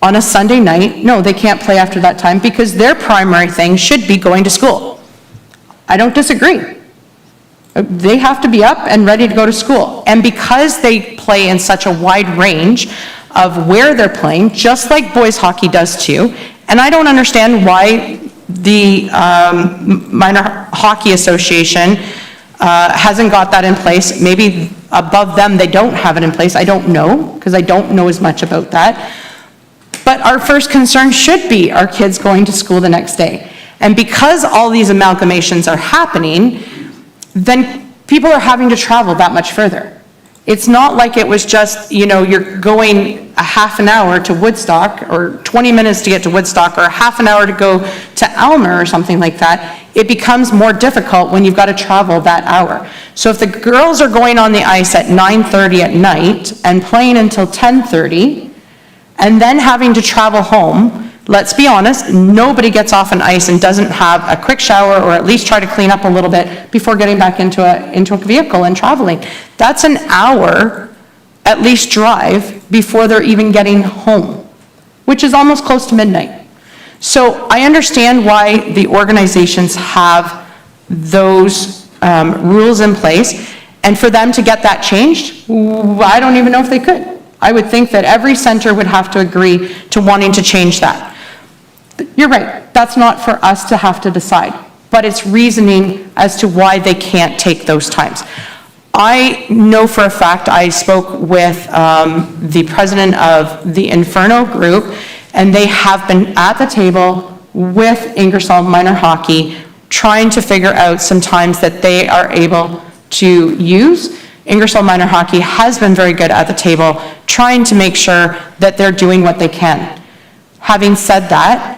Speaker 5: on a Sunday night. No, they can't play after that time because their primary thing should be going to school. I don't disagree. They have to be up and ready to go to school. And because they play in such a wide range of where they're playing, just like boys hockey does too, and I don't understand why the Minor Hockey Association hasn't got that in place. Maybe above them, they don't have it in place. I don't know, because I don't know as much about that. But our first concern should be our kids going to school the next day. And because all these amalgamations are happening, then people are having to travel that much further. It's not like it was just, you're going a half an hour to Woodstock or 20 minutes to get to Woodstock or a half an hour to go to Almer or something like that. It becomes more difficult when you've got to travel that hour. So if the girls are going on the ice at 9:30 at night and playing until 10:30 and then having to travel home, let's be honest, nobody gets off an ice and doesn't have a quick shower or at least try to clean up a little bit before getting back into a vehicle and traveling. That's an hour at least drive before they're even getting home, which is almost close to midnight. So I understand why the organizations have those rules in place, and for them to get that changed, I don't even know if they could. I would think that every center would have to agree to wanting to change that. You're right, that's not for us to have to decide, but it's reasoning as to why they can't take those times. I know for a fact, I spoke with the president of the Inferno group, and they have been at the table with Ingersoll Minor Hockey, trying to figure out some times that they are able to use. Ingersoll Minor Hockey has been very good at the table, trying to make sure that they're doing what they can. Having said that,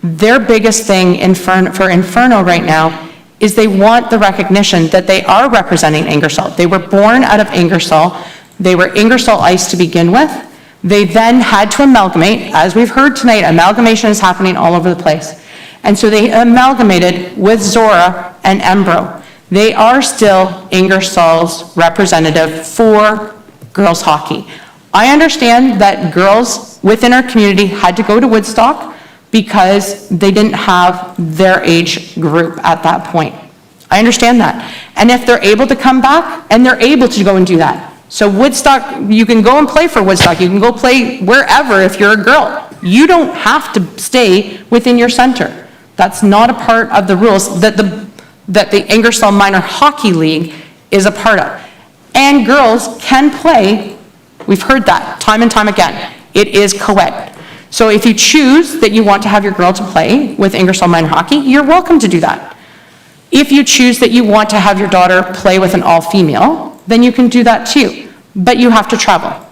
Speaker 5: their biggest thing for Inferno right now is they want the recognition that they are representing Ingersoll. They were born out of Ingersoll. They were Ingersoll Ice to begin with. They then had to amalgamate. As we've heard tonight, amalgamation is happening all over the place. And so they amalgamated with Zora and Embro. They are still Ingersoll's representative for girls hockey. I understand that girls within our community had to go to Woodstock because they didn't have their age group at that point. I understand that. And if they're able to come back, and they're able to go and do that. So Woodstock, you can go and play for Woodstock. You can go play wherever if you're a girl. You don't have to stay within your center. That's not a part of the rules that the Ingersoll Minor Hockey League is a part of. And girls can play, we've heard that time and time again. It is co-ed. So if you choose that you want to have your girl to play with Ingersoll Minor Hockey, you're welcome to do that. If you choose that you want to have your daughter play with an all-female, then you can do that too, but you have to travel.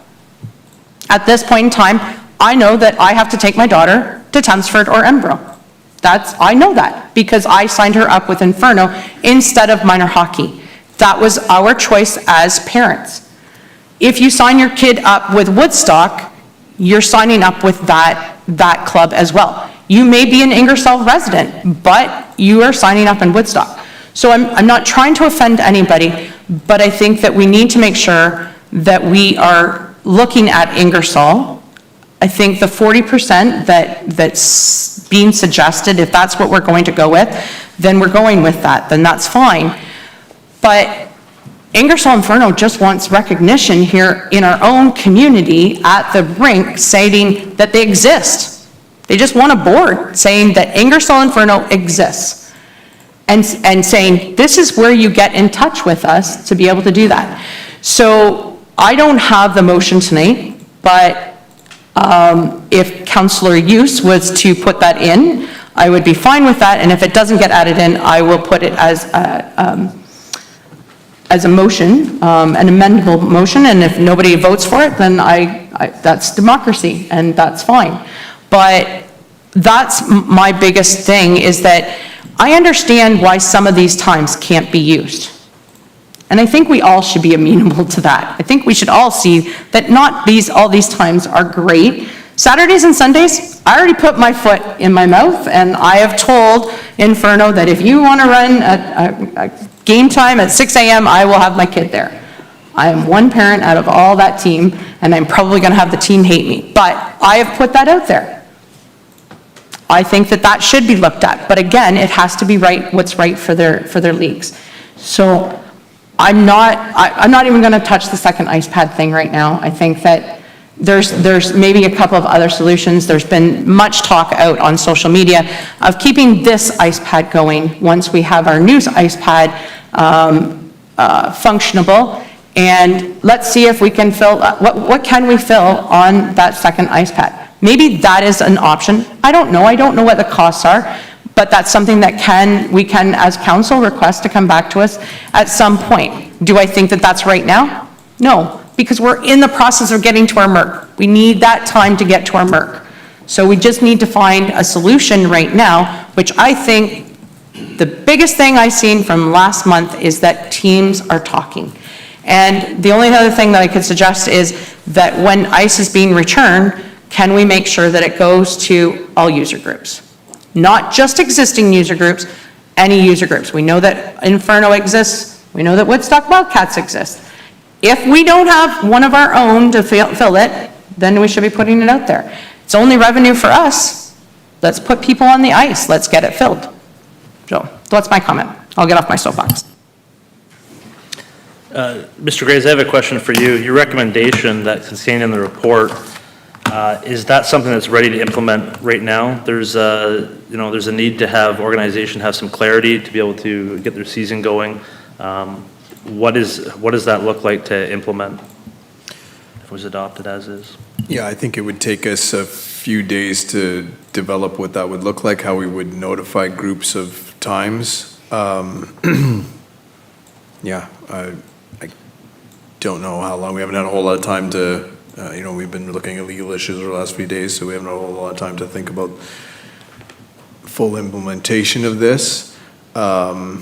Speaker 5: At this point in time, I know that I have to take my daughter to Chelmsford or Embro. I know that because I signed her up with Inferno instead of minor hockey. That was our choice as parents. If you sign your kid up with Woodstock, you're signing up with that club as well. You may be an Ingersoll resident, but you are signing up in Woodstock. So I'm not trying to offend anybody, but I think that we need to make sure that we are looking at Ingersoll. I think the 40% that's being suggested, if that's what we're going to go with, then we're going with that, then that's fine. But Ingersoll Inferno just wants recognition here in our own community at the rink saying that they exist. They just want a board saying that Ingersoll Inferno exists. and saying, this is where you get in touch with us to be able to do that. So I don't have the motion tonight, but if Councillor Use was to put that in, I would be fine with that, and if it doesn't get added in, I will put it as a motion, an amendable motion, and if nobody votes for it, then that's democracy, and that's fine. But that's my biggest thing, is that I understand why some of these times can't be used. And I think we all should be amenable to that. I think we should all see that not all these times are great. Saturdays and Sundays, I already put my foot in my mouth, and I have told Inferno that if you want to run a game time at 6 a.m., I will have my kid there. I am one parent out of all that team, and I'm probably going to have the team hate me, but I have put that out there. I think that that should be looked at, but again, it has to be right, what's right for their leagues. So I'm not even going to touch the second ice pad thing right now. I think that there's maybe a couple of other solutions. There's been much talk out on social media of keeping this ice pad going once we have our new ice pad functionable, and let's see if we can fill, what can we fill on that second ice pad? Maybe that is an option. I don't know what the costs are, but that's something that we can as council request to come back to us at some point. Do I think that that's right now? No, because we're in the process of getting to our MRC. We need that time to get to our MRC. So we just need to find a solution right now, which I think the biggest thing I've seen from last month is that teams are talking. And the only other thing that I could suggest is that when ice is being returned, can we make sure that it goes to all user groups? Not just existing user groups, any user groups. We know that Inferno exists. We know that Woodstock Wildcats exist. If we don't have one of our own to fill it, then we should be putting it out there. It's only revenue for us. Let's put people on the ice. Let's get it filled. So that's my comment. I'll get off my soapbox.
Speaker 1: Mr. Graves, I have a question for you. Your recommendation that's contained in the report, is that something that's ready to implement right now? There's there's a need to have organization have some clarity to be able to get their season going. What does that look like to implement if it was adopted as is?
Speaker 2: Yeah, I think it would take us a few days to develop what that would look like, how we would notify groups of times. Yeah, I don't know how long. We haven't had a whole lot of time to, we've been looking at legal issues over the last few days, so we haven't had a whole lot of time to think about full implementation of this. But,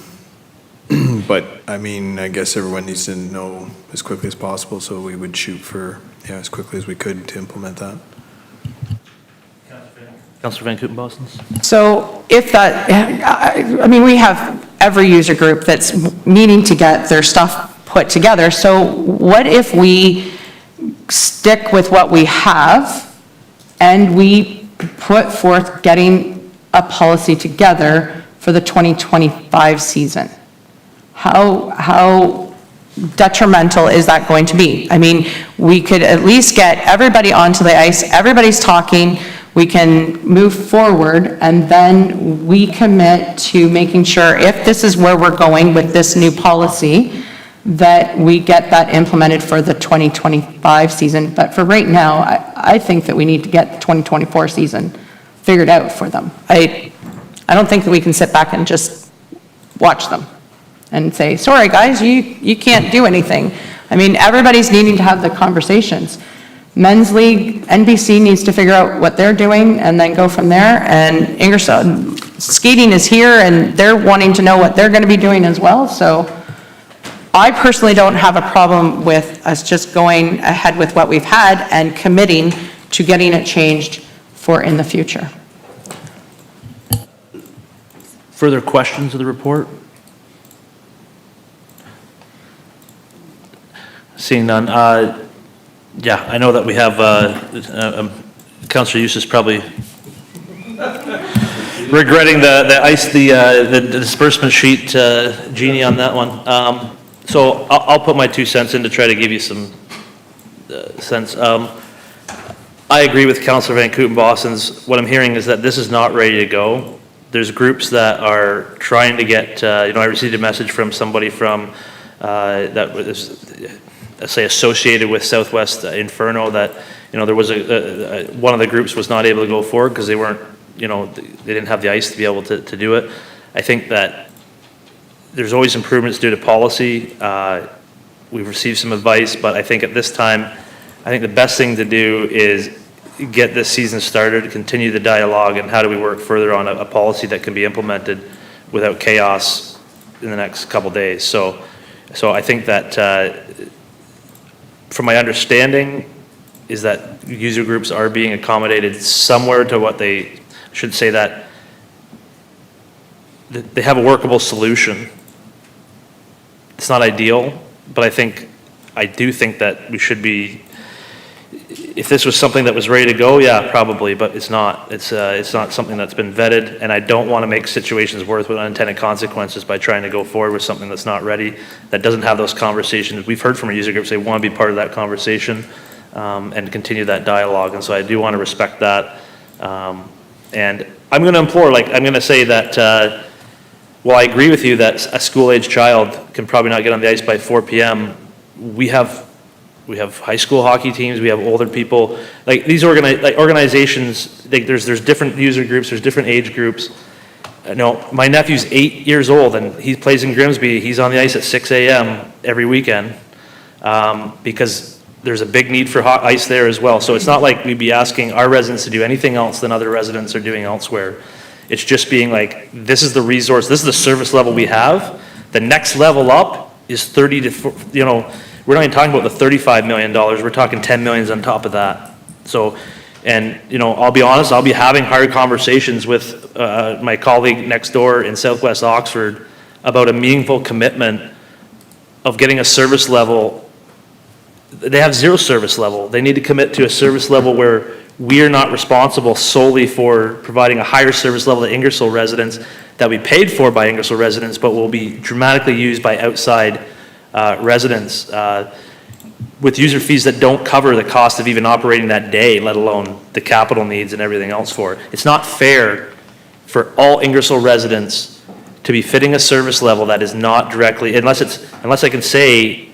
Speaker 2: I guess everyone needs to know as quickly as possible, so we would shoot for, as quickly as we could to implement that.
Speaker 1: Councillor Van Kooten-Bosens?
Speaker 5: So if that, we have every user group that's needing to get their stuff put together. So what if we stick with what we have and we put forth getting a policy together for the 2025 season? How detrimental is that going to be? We could at least get everybody onto the ice, everybody's talking, we can move forward, and then we commit to making sure, if this is where we're going with this new policy, that we get that implemented for the 2025 season. But for right now, I think that we need to get the 2024 season figured out for them. I don't think that we can sit back and just watch them and say, sorry guys, you can't do anything. Everybody's needing to have the conversations. Men's League, NBC needs to figure out what they're doing and then go from there. And Ingersoll Skating is here and they're wanting to know what they're going to be doing as well. So I personally don't have a problem with us just going ahead with what we've had and committing to getting it changed for in the future.
Speaker 1: Further questions of the report? Seeing none. Yeah, I know that we have, Councillor Eustace probably regretting the disbursement sheet genie on that one. So I'll put my 2 cents in to try to give you some sense. I agree with Councillor Van Kooten-Bosens. What I'm hearing is that this is not ready to go. there's groups that are trying to get, I received a message from somebody from, that was, say, associated with Southwest Inferno, that, there was one of the groups was not able to go forward because they weren't, they didn't have the ice to be able to do it. I think that there's always improvements due to policy. We've received some advice, but I think at this time, I think the best thing to do is get this season started, continue the dialogue, and how do we work further on a policy that can be implemented without chaos in the next couple days. So I think that, from my understanding, is that user groups are being accommodated somewhere to what they should say, that they have a workable solution. It's not ideal, but I do think that we should be, if this was something that was ready to go, yeah, probably, but it's not. It's not something that's been vetted, and I don't want to make situations worse with unintended consequences by trying to go forward with something that's not ready, that doesn't have those conversations. We've heard from our user groups, they want to be part of that conversation, and continue that dialogue, and so I do want to respect that. And I'm going to implore, I'm going to say that, while I agree with you that a school-age child can probably not get on the ice by 4 p.m., we have high school hockey teams, we have older people, these organizations, there's different user groups, there's different age groups. My nephew's 8 years old and he plays in Grimsby. He's on the ice at 6 a.m. every weekend, because there's a big need for hot ice there as well. So it's not like we'd be asking our residents to do anything else than other residents are doing elsewhere. It's just being this is the resource, this is the service level we have. The next level up is 30 to, we're not even talking about the $35 million, we're talking 10 millions on top of that. So, and, I'll be honest, I'll be having hard conversations with my colleague next door in Southwest Oxford about a meaningful commitment of getting a service level. They have zero service level. They need to commit to a service level where we are not responsible solely for providing a higher service level to Ingersoll residents that we paid for by Ingersoll residents, but will be dramatically used by outside residents, with user fees that don't cover the cost of even operating that day, let alone the capital needs and everything else for it. It's not fair for all Ingersoll residents to be fitting a service level that is not directly, unless I can say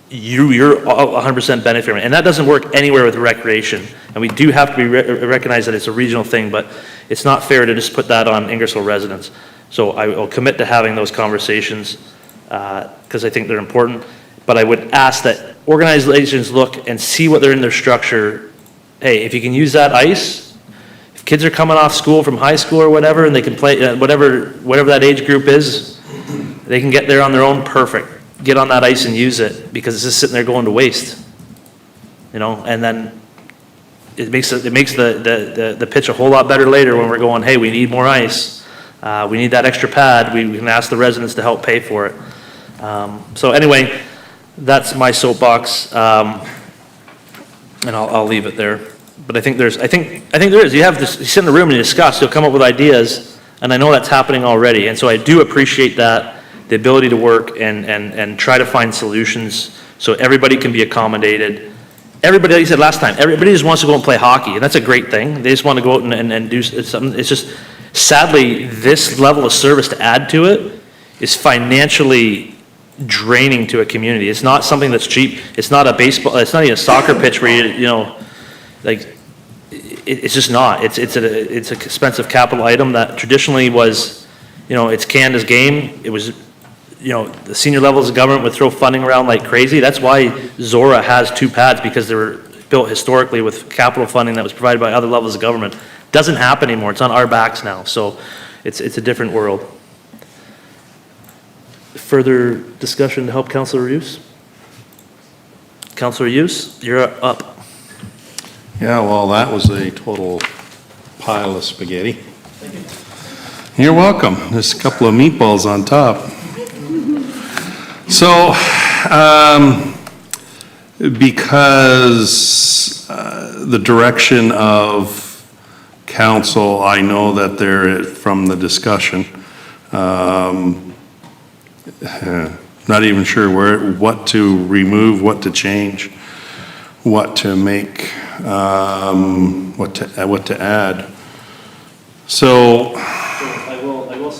Speaker 1: you're 100% benefiting, and that doesn't work anywhere with recreation. And we do have to be recognize that it's a regional thing, but it's not fair to just put that on Ingersoll residents. So I will commit to having those conversations, because I think they're important. But I would ask that organizations look and see what they're in their structure. Hey, if you can use that ice, if kids are coming off school from high school or whatever, and they can play, whatever that age group is, they can get there on their own, perfect. Get on that ice and use it, because it's just sitting there going to waste. And then it makes the pitch a whole lot better later when we're going, hey, we need more ice. We need that extra pad. We can ask the residents to help pay for it. So anyway, that's my soapbox, and I'll leave it there. But I think there is. You sit in the room and you discuss. You'll come up with ideas, and I know that's happening already. And so I do appreciate that, the ability to work and try to find solutions so everybody can be accommodated. Everybody, like you said last time, everybody just wants to go and play hockey, and that's a great thing. They just want to go out and do something. It's just, sadly, this level of service to add to it is financially draining to a community. It's not something that's cheap. It's not a baseball, it's not even a soccer pitch where it's just not. It's an expensive capital item that traditionally was, it's Canada's game. It was, the senior levels of government would throw funding around like crazy. That's why Zora has 2 pads, because they were built historically with capital funding that was provided by other levels of government. Doesn't happen anymore. It's on our backs now. So it's a different world. Further discussion to help Councillor Ruse? Councillor Ruse, you're up.
Speaker 9: Yeah, well, that was a total pile of spaghetti. You're welcome. There's a couple of meatballs on top. So, because the direction of council, I know that there, from the discussion, not even sure what to remove, what to change, what to make, what to add. So,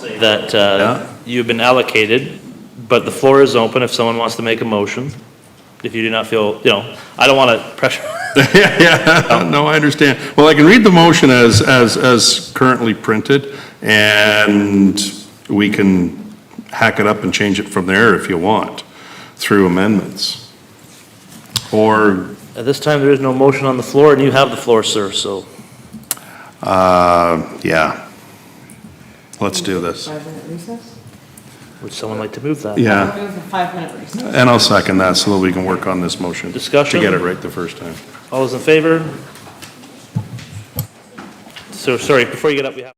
Speaker 1: say that
Speaker 9: Yeah.
Speaker 1: you've been allocated, but the floor is open if someone wants to make a motion. If you do not feel, I don't want to pressure.
Speaker 9: Yeah, no, I understand. Well, I can read the motion as currently printed, and we can hack it up and change it from there if you want, through amendments. Or,
Speaker 1: At this time, there is no motion on the floor, and you have the floor, sir, so.
Speaker 9: yeah. Let's do this.
Speaker 5: 5-minute recess?
Speaker 1: Would someone like to move that?
Speaker 9: Yeah,
Speaker 5: Move a 5-minute recess.
Speaker 9: and I'll second that so that we can work on this motion.
Speaker 1: Discussion?
Speaker 9: To get it right the first time.
Speaker 1: All those in favor? So, sorry, before you get up, we have.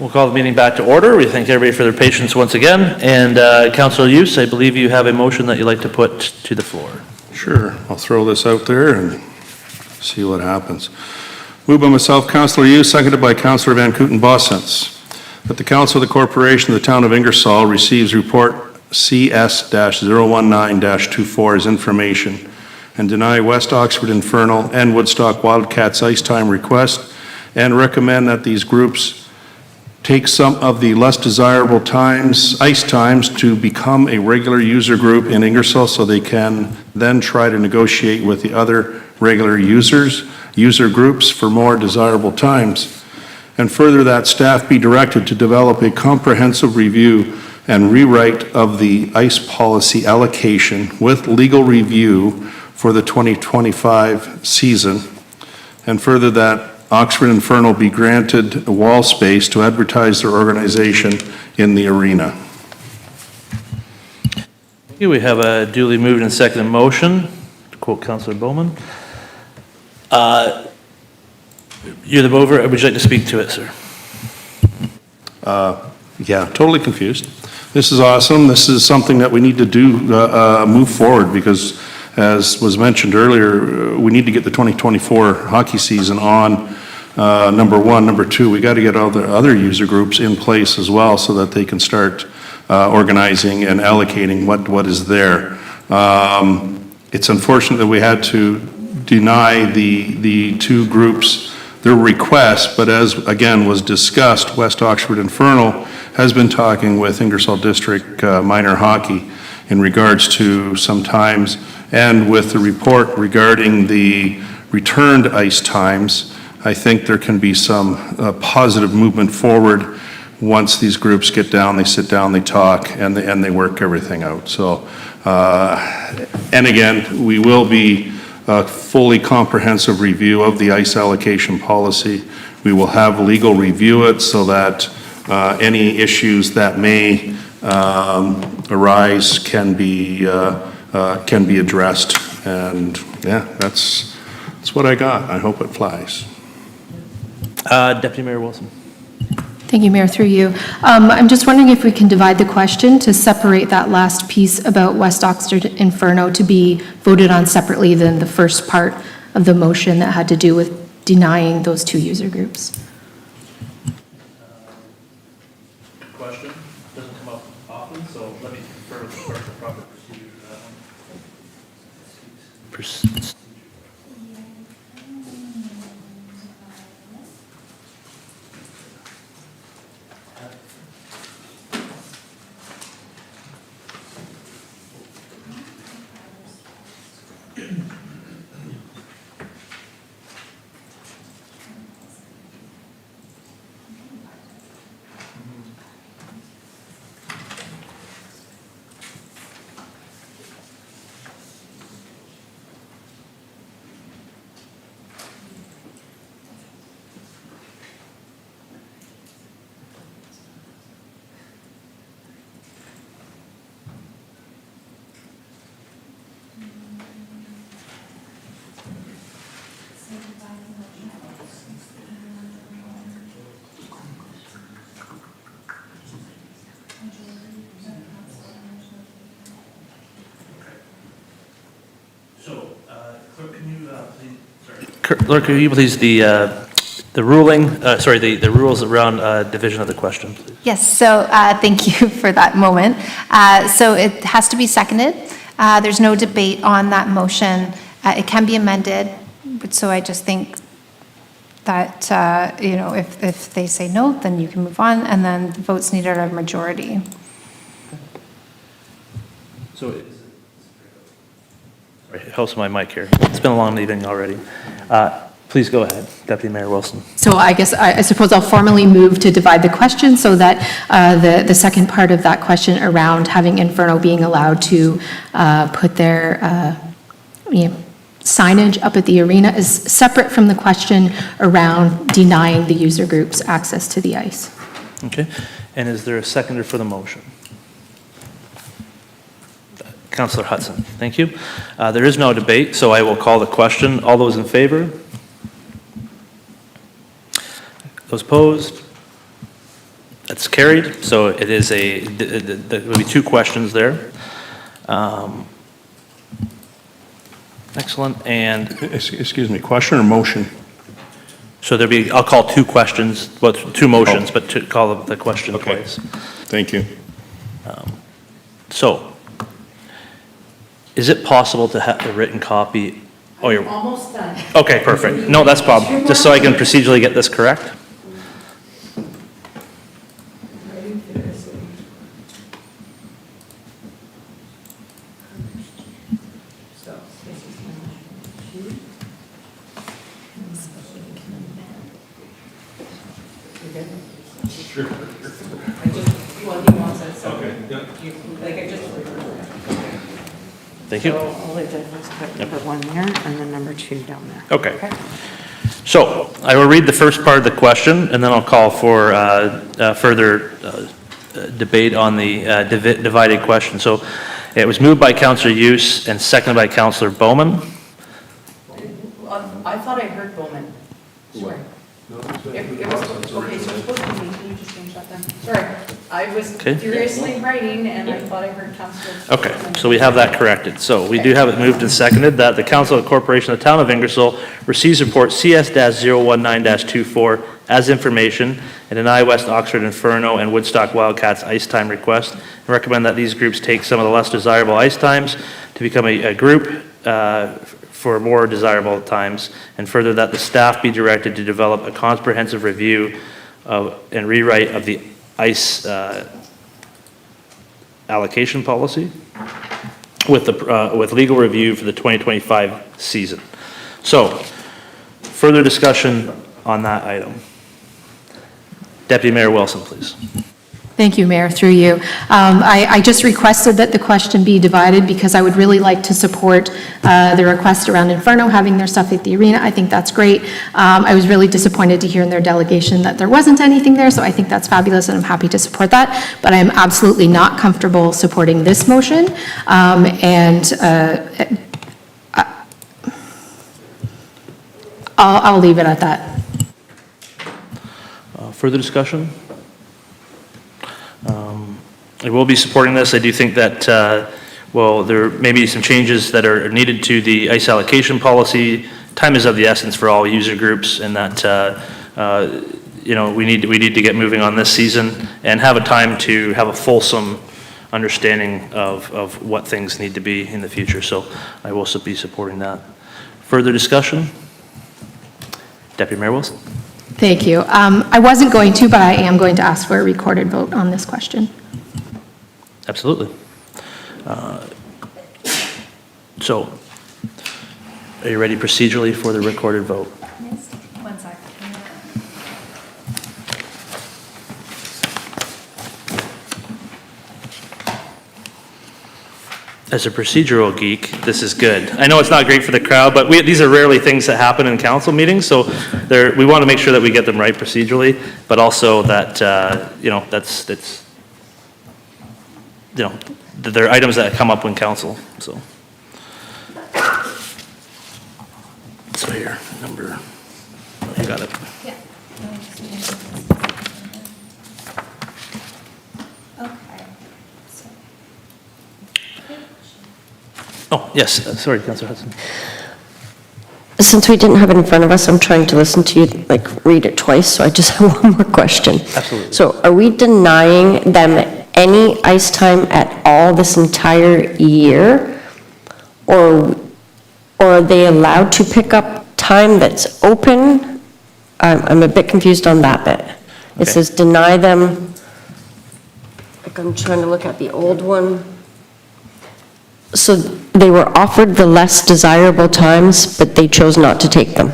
Speaker 1: We'll call the meeting back to order. We thank everybody for their patience once again. And Councilor Use, I believe you have a motion that you'd like to put to the floor.
Speaker 9: Sure, I'll throw this out there and see what happens. Moved by myself, Councilor Yu, seconded by Councilor Van Kooten Bossenz, that the Council of the Corporation of the Town of Ingersoll receives report CS-019-24 as information and deny West Oxford Infernal and Woodstock Wildcats ice time request, and recommend that these groups take some of the less desirable ice times to become a regular user group in Ingersoll, so they can then try to negotiate with the other regular user groups for more desirable times. And further, that staff be directed to develop a comprehensive review and rewrite of the ice policy allocation with legal review for the 2025 season. And further, that Oxford Infernal be granted wall space to advertise their organization in the arena.
Speaker 1: Okay, we have a duly moved and seconded motion, to quote Councilor Bowman. You're the mover. Would you like to speak to it, sir?
Speaker 9: Yeah, totally confused. This is awesome. This is something that we need to do, move forward, because as was mentioned earlier, we need to get the 2024 hockey season on, number one. Number two, we got to get all the other user groups in place as well so that they can start organizing and allocating what is there. It's unfortunate that we had to deny the two groups their request, but as again was discussed, West Oxford Infernal has been talking with Ingersoll District Minor Hockey in regards to some times, and with the report regarding the returned ice times, I think there can be some positive movement forward once these groups get down, they sit down, they talk, and they work everything out. So, and again, we will be a fully comprehensive review of the ice allocation policy. We will have legal review it so that any issues that may arise can be addressed. And yeah, that's what I got. I hope it flies.
Speaker 1: Deputy Mayor Wilson.
Speaker 8: Thank you, Mayor, through you. I'm just wondering if we can divide the question to separate that last piece about West Oxford Inferno to be voted on separately than the first part of the motion that had to do with denying those two user groups.
Speaker 1: Question doesn't come up often, so let me confer with the clerk the proper procedure for that one. Clerk, can you please the ruling, the rules around division of the question, please?
Speaker 3: Yes, so thank you for that moment. So it has to be seconded. There's no debate on that motion. It can be amended, so I just think that, if they say no, then you can move on, and then the votes needed are a majority.
Speaker 1: So, sorry, it helps my mic here. It's been a long evening already. Please go ahead, Deputy Mayor Wilson.
Speaker 8: So I suppose I'll formally move to divide the question so that the second part of that question around having Inferno being allowed to put their signage up at the arena is separate from the question around denying the user groups access to the ice.
Speaker 1: Okay, and is there a seconder for the motion? Councillor Hudson, thank you. There is no debate, so I will call the question. All those in favor? Those opposed? That's carried, so it is there will be 2 questions there. Excellent, and
Speaker 9: Excuse me, question or motion?
Speaker 1: so there'll be, I'll call 2 questions, well, 2 motions, but to call the question
Speaker 9: Okay.
Speaker 1: twice.
Speaker 9: Thank you.
Speaker 1: So, is it possible to have the written copy? Oh, you're
Speaker 5: Almost done.
Speaker 1: okay, perfect. No, that's problem, just so I can procedurally get this correct. Thank you.
Speaker 5: All I did was put number 1 there and then number 2 down there.
Speaker 1: Okay. So I will read the first part of the question, and then I'll call for further debate on the divided question. So it was moved by Councillor Hughes and seconded by Councillor Bowman.
Speaker 5: I thought I heard Bowman. Sorry. It was, okay, so it's supposed to be me, can you just change that then? Sorry, I was
Speaker 1: Okay.
Speaker 5: furiously writing and I thought I heard Councilor.
Speaker 1: Okay, so we have that corrected. So we do have it moved and seconded that the Council of Corporation of the Town of Ingersoll receives report CS-019-24 as information and deny West Oxford Inferno and Woodstock Wildcats ice time request, and recommend that these groups take some of the less desirable ice times to become a group for more desirable times, and further that the staff be directed to develop a comprehensive review and rewrite of the ice allocation policy with legal review for the 2025 season. So, further discussion on that item. Deputy Mayor Wilson, please.
Speaker 8: Thank you, Mayor, through you. I just requested that the question be divided because I would really like to support the request around Inferno having their stuff at the arena. I think that's great. I was really disappointed to hear in their delegation that there wasn't anything there, so I think that's fabulous and I'm happy to support that. But I am absolutely not comfortable supporting this motion. I'll leave it at that.
Speaker 1: Further discussion? I will be supporting this. I do think that, well, there may be some changes that are needed to the ice allocation policy. Time is of the essence for all user groups, and that, you know, we need to get moving on this season and have a time to have a fulsome understanding of what things need to be in the future. So I will be supporting that. Further discussion? Deputy Mayor Wilson.
Speaker 8: Thank you. I wasn't going to, but I am going to ask for a recorded vote on this question.
Speaker 1: Absolutely. So, are you ready procedurally for the recorded vote?
Speaker 3: Yes, 1 second.
Speaker 1: As a procedural geek, this is good. I know it's not great for the crowd, but these are rarely things that happen in council meetings, so we want to make sure that we get them right procedurally, but also that, you know, that's, you know, there are items that come up when council, so. So here, number, oh, you got it.
Speaker 3: Yeah. Okay.
Speaker 1: Oh, yes, sorry, Councillor Hudson.
Speaker 7: Since we didn't have it in front of us, I'm trying to listen to you, like, read it twice, so I just have one more question.
Speaker 1: Absolutely.
Speaker 7: So are we denying them any ice time at all this entire year? Or are they allowed to pick up time that's open? I'm a bit confused on that bit. It
Speaker 1: Okay.
Speaker 7: says deny them, like, I'm trying to look at the old one. So they were offered the less desirable times, but they chose not to take them.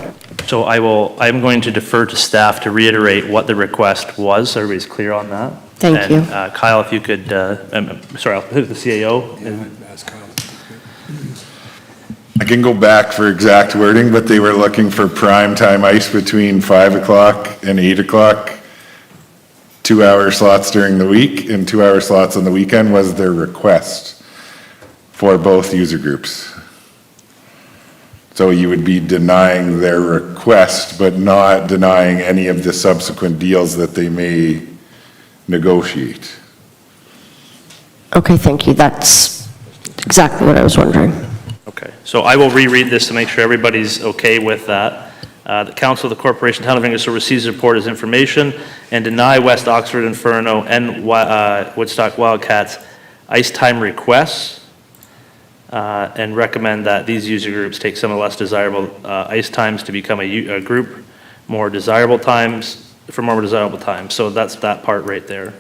Speaker 1: So I'm going to defer to staff to reiterate what the request was, so everybody's clear on that.
Speaker 7: Thank you.
Speaker 1: And Kyle, if you could, sorry, I'll put the CAO.
Speaker 10: I can go back for exact wording, but they were looking for prime time ice between 5 o'clock and 8 o'clock. 2-hour slots during the week and 2-hour slots on the weekend was their request for both user groups. So you would be denying their request, but not denying any of the subsequent deals that they may negotiate.
Speaker 7: Okay, thank you. That's exactly what I was wondering.
Speaker 1: Okay, so I will reread this to make sure everybody's okay with that. The Council of the Corporation Town of Ingersoll receives the report as information and deny West Oxford Inferno and Woodstock Wildcats ice time requests, and recommend that these user groups take some of the less desirable ice times to become a group for more desirable times. So that's that part right there.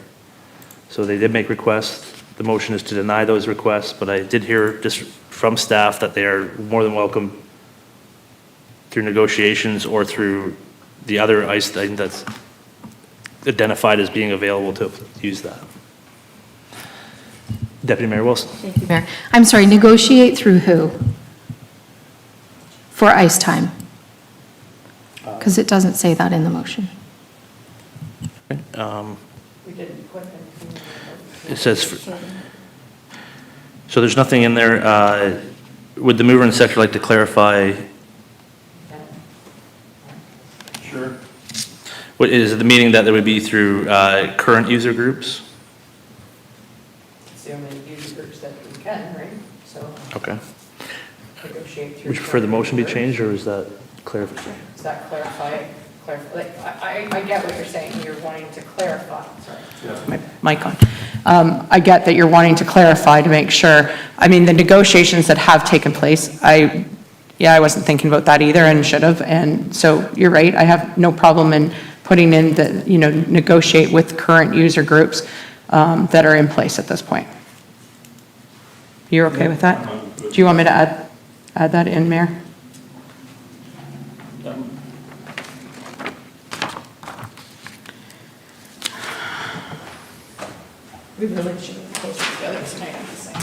Speaker 1: So they did make requests. The motion is to deny those requests, but I did hear just from staff that they are more than welcome through negotiations or through the other ice thing that's identified as being available to use that. Deputy Mayor Wilson.
Speaker 8: Thank you, Mayor. I'm sorry, negotiate through who? For ice time? Because it doesn't say that in the motion.
Speaker 1: It says, so there's nothing in there. Would the mover and seconder like to clarify? Sure. What is the meaning that there would be through current user groups?
Speaker 5: So many user groups that we can, right? So
Speaker 1: Okay.
Speaker 5: negotiate through.
Speaker 1: Would you prefer the motion be changed, or is that clarification?
Speaker 5: Does that clarify, like, I get what you're saying, you're wanting to clarify, sorry. My mic on. I get that you're wanting to clarify to make sure, I mean, the negotiations that have taken place, I wasn't thinking about that either and should have, and so you're right, I have no problem in putting in the, negotiate with current user groups that are in place at this point. You're okay with that? Do you want me to add that in, Mayor? We really should have closer together tonight, I'm just saying.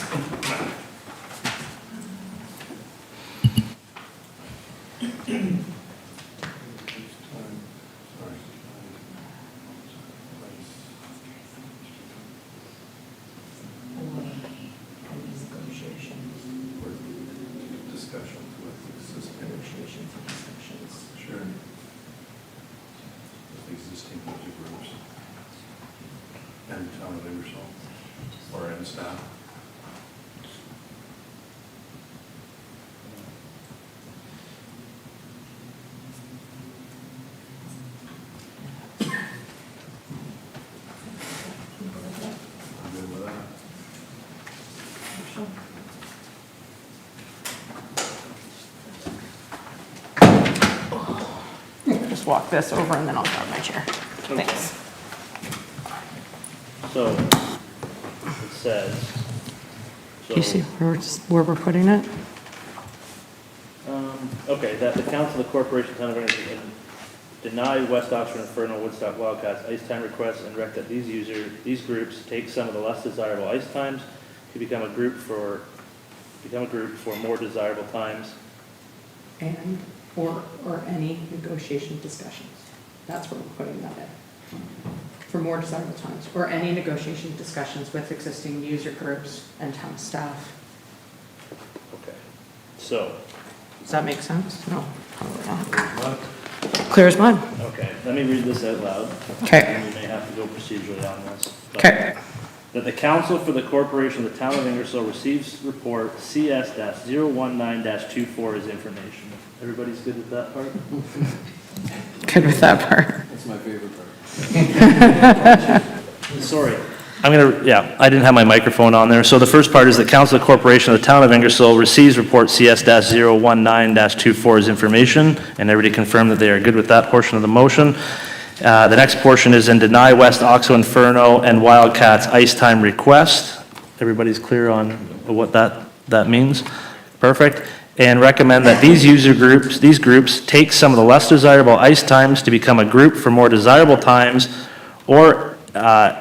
Speaker 2: Discussions with existing. Negotiations and discussions. Sure. With existing user groups. And town of Ingersoll, or and staff. I'm good with that.
Speaker 5: Just walk this over and then I'll grab my chair. Thanks.
Speaker 1: So, it says.
Speaker 5: Do you see where we're putting it?
Speaker 1: Okay, that the Council of the Corporation Town of Ingersoll deny West Oxford Inferno Woodstock Wildcats ice time requests and direct that these groups take some of the less desirable ice times to become a group for more desirable times.
Speaker 5: And, or any negotiation discussions. That's where we're putting that in. For more desirable times, or any negotiation discussions with existing user groups and town staff.
Speaker 1: Okay, so,
Speaker 5: Does that make sense? No, probably not. Clear as mud.
Speaker 1: okay, let me read this out loud.
Speaker 5: Okay.
Speaker 1: And we may have to go procedurally on this. But
Speaker 5: Okay.
Speaker 1: that the Council for the Corporation of the Town of Ingersoll receives report CS-019-24 as information. Everybody's good with that part?
Speaker 5: Good with that part.
Speaker 4: That's my favorite part.
Speaker 1: Sorry. I didn't have my microphone on there. So the first part is the Council of the Corporation of the Town of Ingersoll receives report CS-019-24 as information, and everybody confirmed that they are good with that portion of the motion. The next portion is in deny West Oxo Inferno and Wildcats ice time request. Everybody's clear on what that means? Perfect. And recommend that these groups take some of the less desirable ice times to become a group for more desirable times, or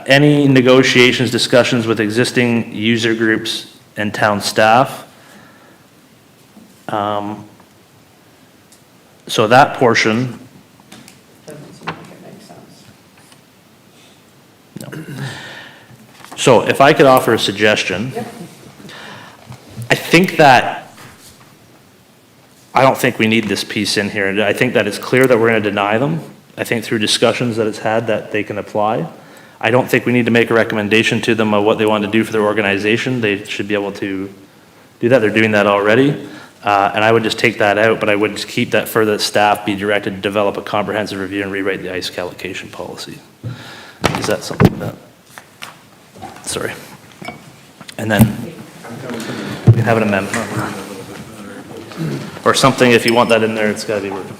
Speaker 1: any negotiations, discussions with existing user groups and town staff. So that portion.
Speaker 5: Doesn't seem like it makes sense.
Speaker 1: No. So if I could offer a suggestion.
Speaker 5: Yep.
Speaker 1: I think that, I don't think we need this piece in here. I think that it's clear that we're going to deny them. I think through discussions that it's had that they can apply. I don't think we need to make a recommendation to them of what they want to do for their organization. They should be able to do that. They're doing that already. And I would just take that out, but I would just keep that further that staff be directed to develop a comprehensive review and rewrite the ICE allocation policy. Is that something that, sorry. And then we can have an amendment. Or something, if you want that in there, it's got to be written.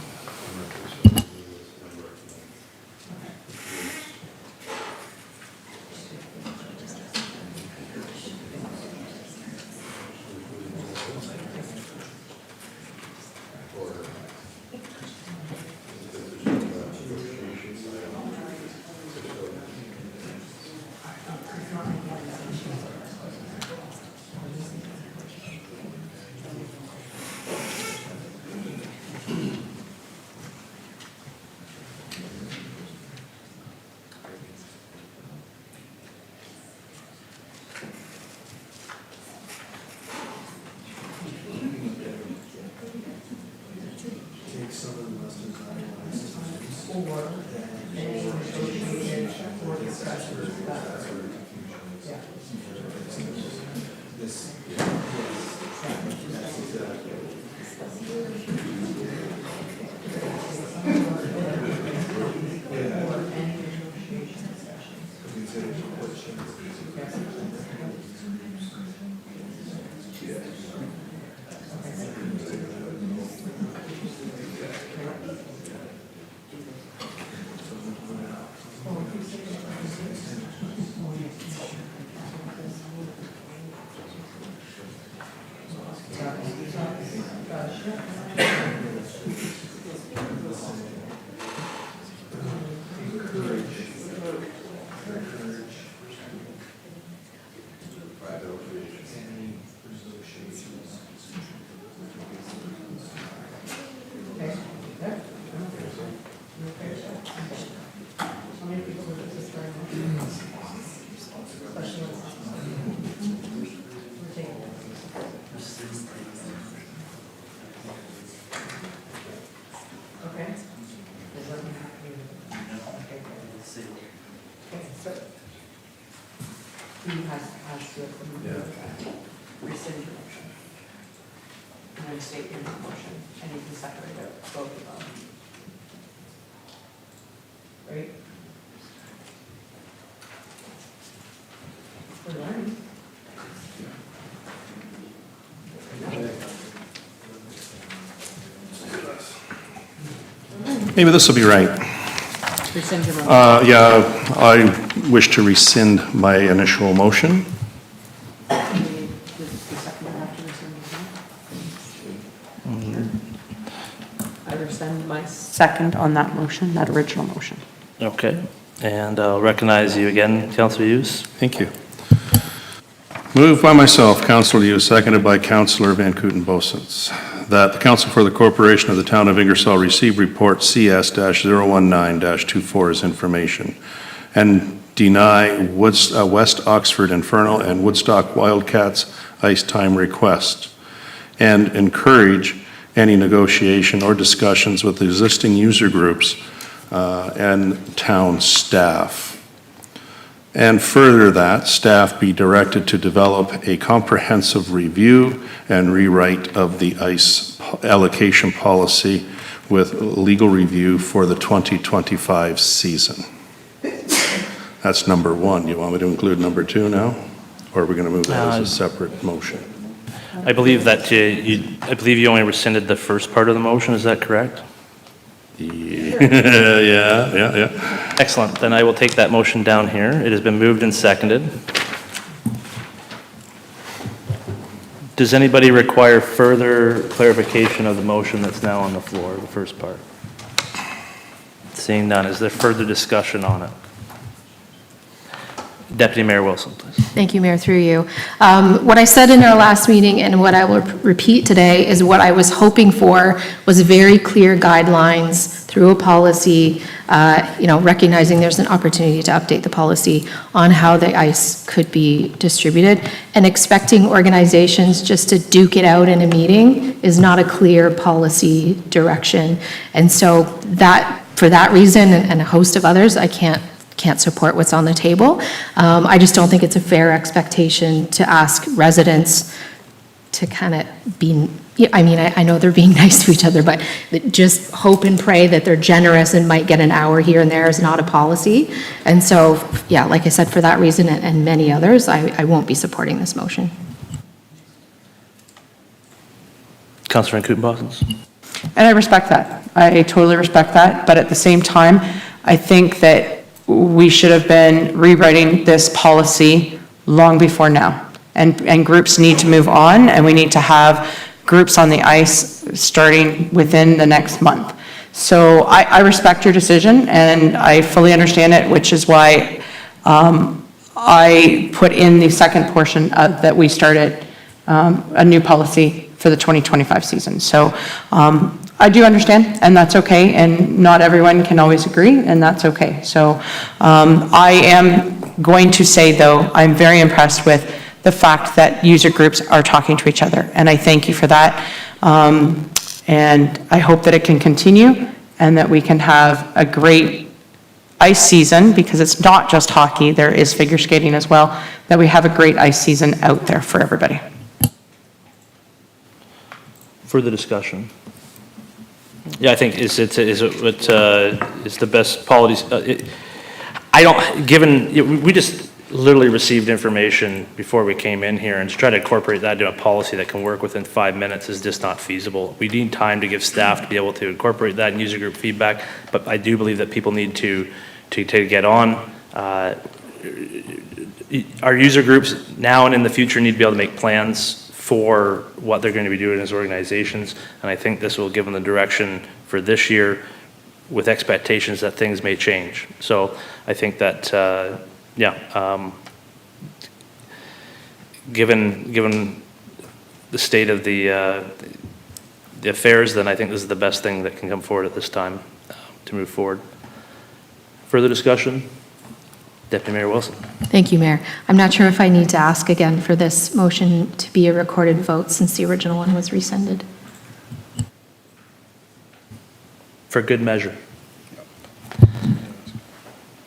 Speaker 5: Rescind your motion. And then state your motion, and you can separate out both of them. Right? We're learning.
Speaker 9: Maybe this will be right.
Speaker 5: Rescind your motion.
Speaker 9: Yeah, I wish to rescind my initial motion.
Speaker 5: I rescind my second on that motion, that original motion.
Speaker 1: Okay, and I'll recognize you again, Councillor Hughes.
Speaker 9: Thank you. Moved by myself, Councillor Liu, seconded by Councillor Van Kooten-Bosens, that the Council for the Corporation of the Town of Ingersoll receive report CS-019-24 as information and deny West Oxford Infernal and Woodstock Wildcats ice time request, and encourage any negotiation or discussions with existing user groups and town staff. And further that, staff be directed to develop a comprehensive review and rewrite of the ICE allocation policy with legal review for the 2025 season. That's number one. You want me to include number two now? Or are we going to move that as a separate motion?
Speaker 1: I believe that I believe you only rescinded the first part of the motion, is that correct?
Speaker 9: Yeah.
Speaker 1: Excellent, then I will take that motion down here. It has been moved and seconded. Does anybody require further clarification of the motion that's now on the floor, the first part? Seeing none, is there further discussion on it? Deputy Mayor Wilson, please.
Speaker 8: Thank you, Mayor, through you. What I said in our last meeting and what I will repeat today is what I was hoping for was very clear guidelines through a policy, recognizing there's an opportunity to update the policy on how the ice could be distributed. And expecting organizations just to duke it out in a meeting is not a clear policy direction. And so for that reason and a host of others, I can't can't support what's on the table. I just don't think it's a fair expectation to ask residents to kind of be, yeah, I mean, I know they're being nice to each other, but just hope and pray that they're generous and might get an hour here and there is not a policy. And so, yeah, like I said, for that reason and many others, I won't be supporting this motion.
Speaker 1: Councillor Van Kouten-Bosens.
Speaker 5: And I respect that. I totally respect that. But at the same time, I think that we should have been rewriting this policy long before now. And groups need to move on, and we need to have groups on the ice starting within the next month. So I respect your decision, and I fully understand it, which is why I put in the second portion that we started a new policy for the 2025 season. So I do understand, and that's okay, and not everyone can always agree, and that's okay. So I am going to say, though, I'm very impressed with the fact that user groups are talking to each other, and I thank you for that. And I hope that it can continue, and that we can have a great ice season, because it's not just hockey, there is figure skating as well, that we have a great ice season out there for everybody.
Speaker 1: Further discussion? Yeah, I think it's the best policy. I don't, given, we just literally received information before we came in here, and to try to incorporate that into a policy that can work within 5 minutes is just not feasible. We need time to give staff to be able to incorporate that in user group feedback, but I do believe that people need to get on. Our user groups now and in the future need to be able to make plans for what they're going to be doing as organizations, and I think this will give them the direction for this year with expectations that things may change. So I think that, given the state of the affairs, then I think this is the best thing that can come forward at this time to move forward. Further discussion? Deputy Mayor Wilson.
Speaker 8: Thank you, Mayor. I'm not sure if I need to ask again for this motion to be a recorded vote since the original one was rescinded.
Speaker 1: For good measure.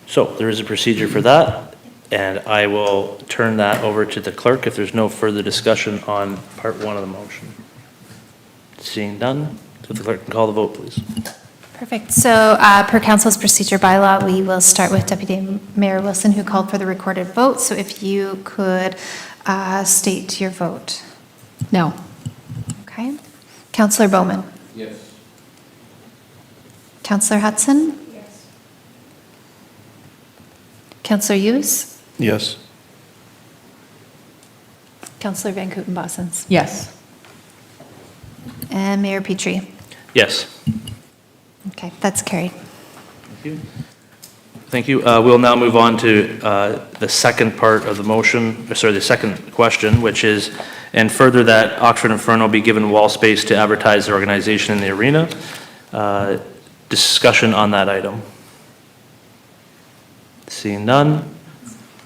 Speaker 1: So there is a procedure for that, and I will turn that over to the clerk if there's no further discussion on part one of the motion. Seeing none, if the clerk can call the vote, please.
Speaker 3: Perfect. So per council's procedure bylaw, we will start with Deputy Mayor Wilson, who called for the recorded vote. So if you could state your vote.
Speaker 8: No.
Speaker 3: Okay. Councillor Bowman.
Speaker 4: Yes.
Speaker 3: Councillor Hudson.
Speaker 8: Yes.
Speaker 3: Councillor Hughes.
Speaker 9: Yes.
Speaker 3: Councillor Van Kouten-Bosens.
Speaker 5: Yes.
Speaker 3: And Mayor Petrie.
Speaker 1: Yes.
Speaker 3: Okay, that's carried.
Speaker 1: Thank you. Thank you. We'll now move on to the second part of the motion, sorry, the second question, which is, and further that Oxford Inferno be given wall space to advertise their organization in the arena. Discussion on that item. Seeing none.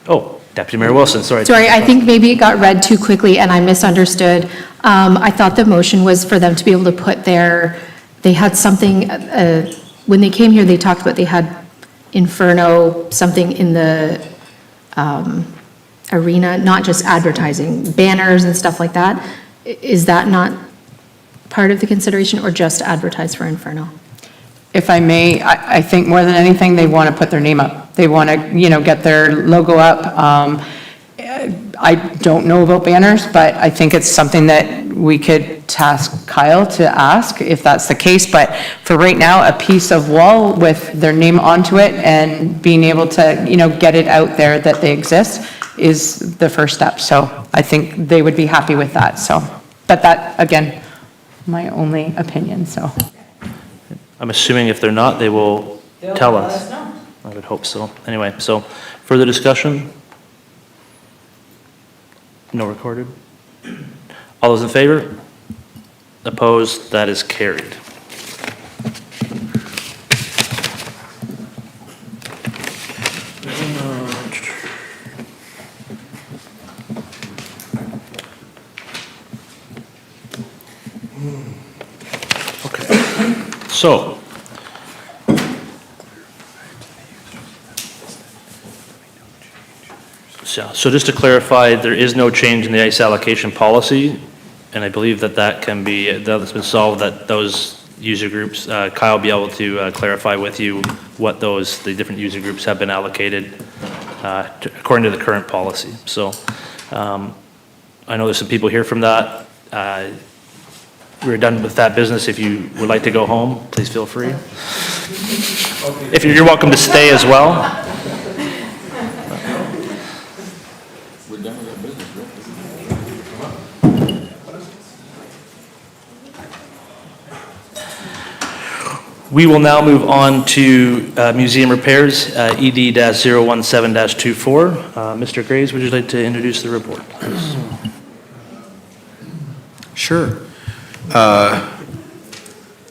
Speaker 1: Oh, Deputy Mayor Wilson, sorry.
Speaker 8: Sorry, I think maybe it got read too quickly and I misunderstood. I thought the motion was for them to be able to put they had something, when they came here, they talked about they had Inferno, something in the arena, not just advertising, banners and stuff like that. Is that not part of the consideration, or just advertise for Inferno?
Speaker 5: If I may, I think more than anything, they want to put their name up. They want to, get their logo up. I don't know about banners, but I think it's something that we could task Kyle to ask if that's the case. But for right now, a piece of wall with their name onto it and being able to, get it out there that they exist is the first step. So I think they would be happy with that. So, but that, again, my only opinion, so.
Speaker 1: I'm assuming if they're not, they will tell us. I would hope so. Anyway, so further discussion? No recorded? All those in favor? Opposed? That is carried. Okay. So, So just to clarify, there is no change in the ice allocation policy, and I believe that can be, that's been solved, that those user groups, Kyle will be able to clarify with you what the different user groups have been allocated according to the current policy. So I know there's some people here from that. We're done with that business. If you would like to go home, please feel free. If you're welcome to stay as well.
Speaker 4: We're done with that business, right?
Speaker 1: We will now move on to museum repairs, ED-017-24. Mr. Graves, would you like to introduce the report, please?
Speaker 2: Sure.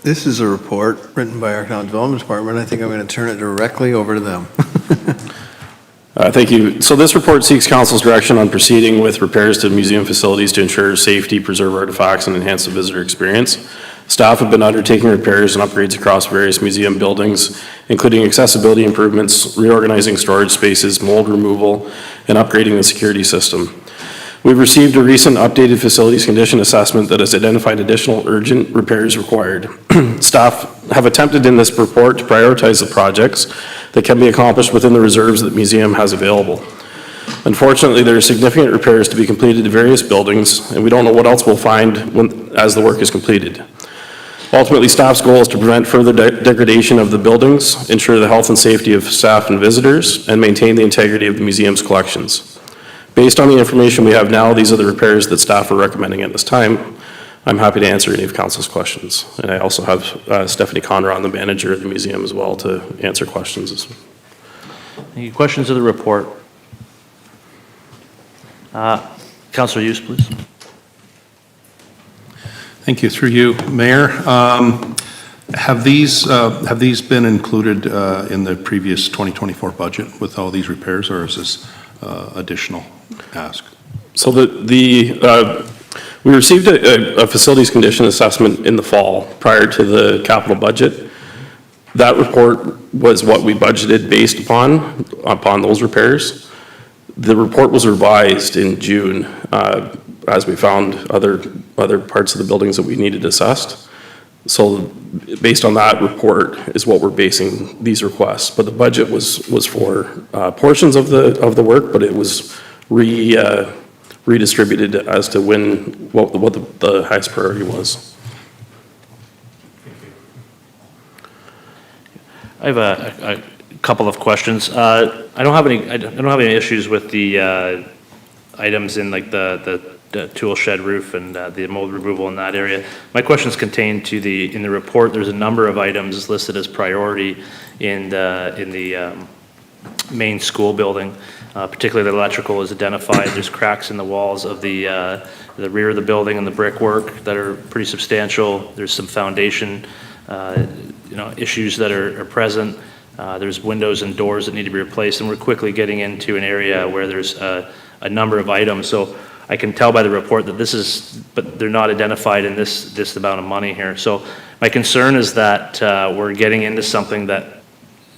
Speaker 2: This is a report written by our Economic Development Department. I think I'm going to turn it directly over to them.
Speaker 11: Thank you. So this report seeks council's direction on proceeding with repairs to museum facilities to ensure safety, preserve artifacts, and enhance the visitor experience. Staff have been undertaking repairs and upgrades across various museum buildings, including accessibility improvements, reorganizing storage spaces, mold removal, and upgrading the security system. We've received a recent updated facilities condition assessment that has identified additional urgent repairs required. Staff have attempted in this report to prioritize the projects that can be accomplished within the reserves that the museum has available. Unfortunately, there are significant repairs to be completed to various buildings, and we don't know what else we'll find as the work is completed. Ultimately, staff's goal is to prevent further degradation of the buildings, ensure the health and safety of staff and visitors, and maintain the integrity of the museum's collections. Based on the information we have now, these are the repairs that staff are recommending at this time. I'm happy to answer any of council's questions. And I also have Stephanie Conron, the manager of the museum, as well, to answer questions.
Speaker 1: Any questions of the report? Councilor Hughes, please.
Speaker 9: Thank you. Through you, Mayor. Have these been included in the previous 2024 budget with all these repairs, or is this additional ask?
Speaker 11: So we received a facilities condition assessment in the fall prior to the capital budget. That report was what we budgeted based upon those repairs. The report was revised in June as we found other parts of the buildings that we needed assessed. So based on that report is what we're basing these requests. But the budget was for portions of the work, but it was redistributed as to what the highest priority was.
Speaker 1: I have a couple of questions. I don't have any issues with the items in like the tool shed roof and the mold removal in that area. My question is contained to in the report. There's a number of items listed as priority in the main school building. Particularly the electrical is identified. There's cracks in the walls of the rear of the building and the brickwork that are pretty substantial. There's some foundation issues that are present. There's windows and doors that need to be replaced, and we're quickly getting into an area where there's a number of items. So I can tell by the report that but they're not identified in this amount of money here. So my concern is that we're getting into something that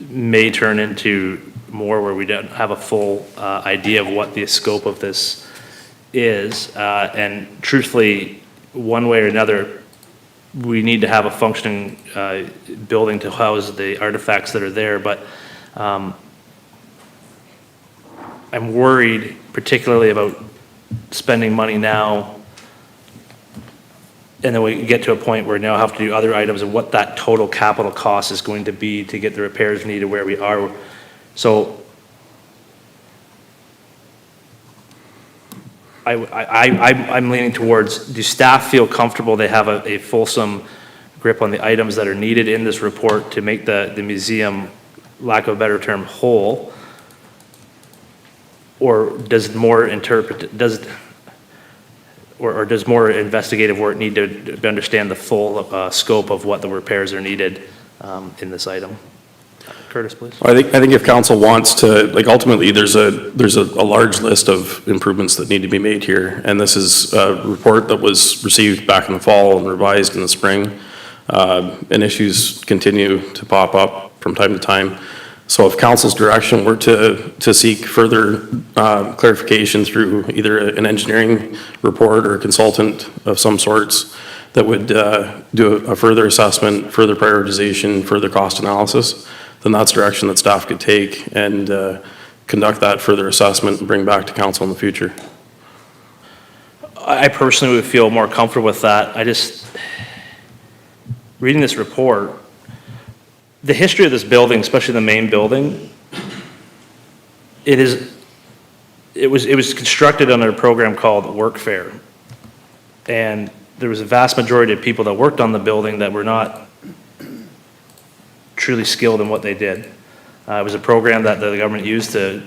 Speaker 1: may turn into more where we don't have a full idea of what the scope of this is. And truthfully, one way or another, we need to have a functioning building to house the artifacts that are there. But I'm worried particularly about spending money now, and then we get to a point where we now have to do other items and what that total capital cost is going to be to get the repairs needed where we are. So I'm leaning towards, do staff feel comfortable they have a fulsome grip on the items that are needed in this report to make the museum, lack of a better term, whole? Or does more does more investigative work need to understand the full scope of what the repairs are needed in this item? Curtis, please.
Speaker 11: I think if council wants to, ultimately, there's a large list of improvements that need to be made here, and this is a report that was received back in the fall and revised in the spring, and issues continue to pop up from time to time. So if council's direction were to seek further clarification through either an engineering report or a consultant of some sorts that would do a further assessment, further prioritization, further cost analysis, then that's direction that staff could take and conduct that further assessment and bring back to council in the future.
Speaker 1: I personally would feel more comfortable with that. Reading this report, the history of this building, especially the main building, it was constructed under a program called Workfare. And there was a vast majority of people that worked on the building that were not truly skilled in what they did. It was a program that the government used to,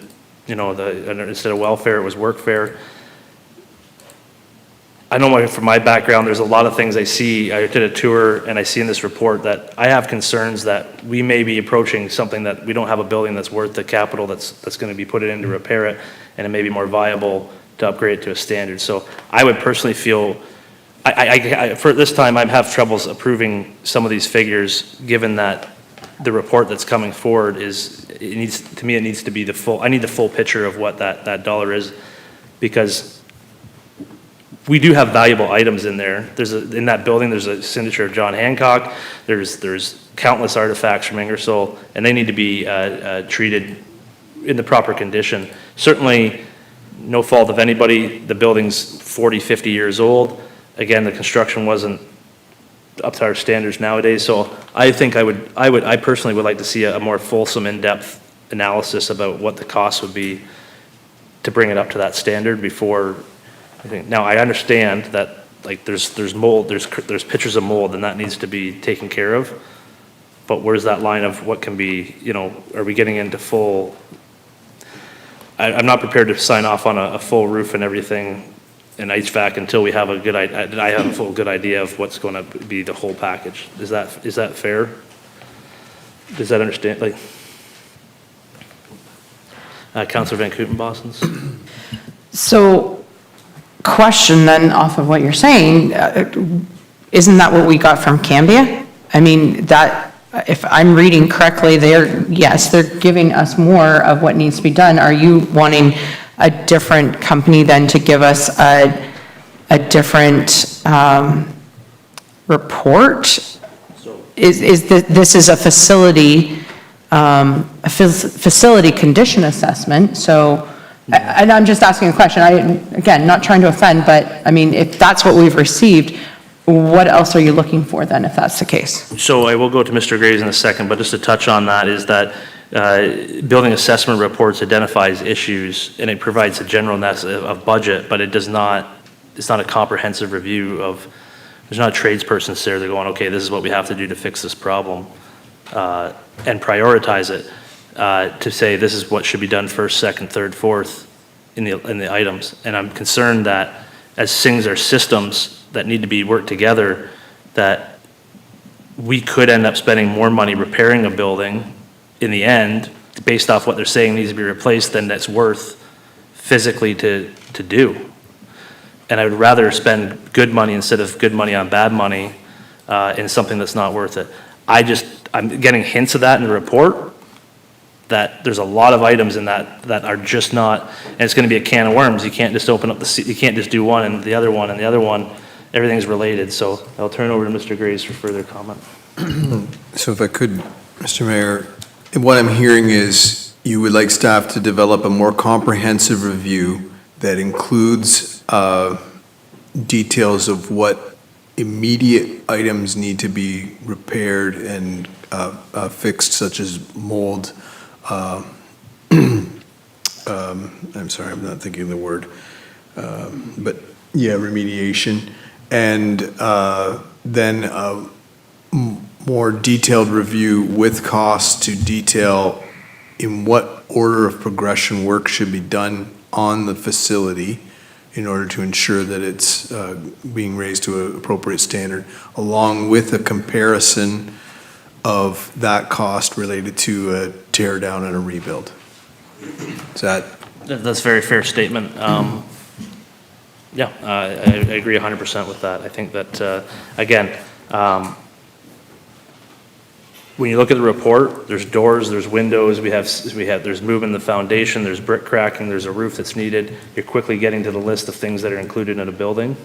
Speaker 1: instead of welfare, it was Workfare. I know from my background, there's a lot of things I see. I did a tour and I see in this report that I have concerns that we may be approaching something that we don't have a building that's worth the capital that's going to be put in to repair it, and it may be more viable to upgrade it to a standard. So I would personally feel, for this time, I have troubles approving some of these figures, given that the report that's coming forward it needs to be I need the full picture of what that dollar is, because we do have valuable items in there. In that building, there's a signature of John Hancock. There's countless artifacts from Ingersoll, and they need to be treated in the proper condition. Certainly, no fault of anybody. The building's 40, 50 years old. Again, the construction wasn't up to our standards nowadays. So I think I personally would like to see a more fulsome, in-depth analysis about what the cost would be to bring it up to that standard before. Now, I understand that, like, there's mold, there's pictures of mold, and that needs to be taken care of. But where's that line of what can be, are we getting into full? I'm not prepared to sign off on a full roof and everything in HVAC until we have I have a full good idea of what's going to be the whole package. Is that fair? Does that understand? Councilor Van Kootenbosens?
Speaker 5: So, question then off of what you're saying, isn't that what we got from Cambia? I mean, that, if I'm reading correctly, they're giving us more of what needs to be done. Are you wanting a different company then to give us a different report? This is a facility condition assessment, so. And I'm just asking a question. Again, not trying to offend, but I mean, if that's what we've received, what else are you looking for then, if that's the case?
Speaker 1: So I will go to Mr. Graves in a second, but just to touch on that is that building assessment reports identifies issues and it provides a general of budget, but it's not a comprehensive review of, there's not a tradesperson there. They're going, okay, this is what we have to do to fix this problem and prioritize it. To say this is what should be done first, second, third, fourth in the items. And I'm concerned that as things are systems that need to be worked together, that we could end up spending more money repairing a building in the end, based off what they're saying needs to be replaced, than that's worth physically to do. And I would rather spend good money instead of good money on bad money in something that's not worth it. I'm getting hints of that in the report, that there's a lot of items in that are just not, and it's going to be a can of worms. You can't just open up you can't just do one and the other one and the other one. Everything's related. So I'll turn over to Mr. Graves for further comment.
Speaker 2: So if I could, Mr. Mayor, what I'm hearing is you would like staff to develop a more comprehensive review that includes details of what immediate items need to be repaired and fixed, such as mold. I'm sorry, I'm not thinking of the word, but yeah, remediation. And then a more detailed review with costs to detail in what order of progression work should be done on the facility in order to ensure that it's being raised to an appropriate standard, along with a comparison of that cost related to a tear down and a rebuild. Is that?
Speaker 1: That's a very fair statement. Yeah, I agree 100% with that. I think that, again, when you look at the report, there's doors, there's windows, there's moving the foundation, there's brick cracking, there's a roof that's needed. You're quickly getting to the list of things that are included in a building.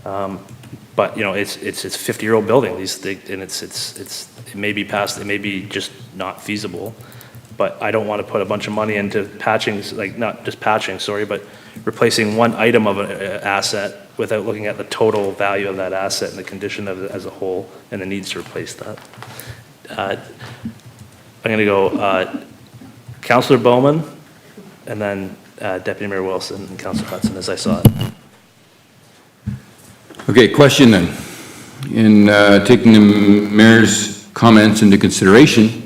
Speaker 1: But, it's a 50-year-old building, and it may be past, it may be just not feasible. But I don't want to put a bunch of money into patching, like, not just patching, sorry, but replacing one item of an asset without looking at the total value of that asset and the condition of it as a whole and the needs to replace that. I'm going to go Councillor Bowman, and then Deputy Mayor Wilson and Councillor Hudson, as I saw it.
Speaker 6: Okay, question then. In taking the mayor's comments into consideration,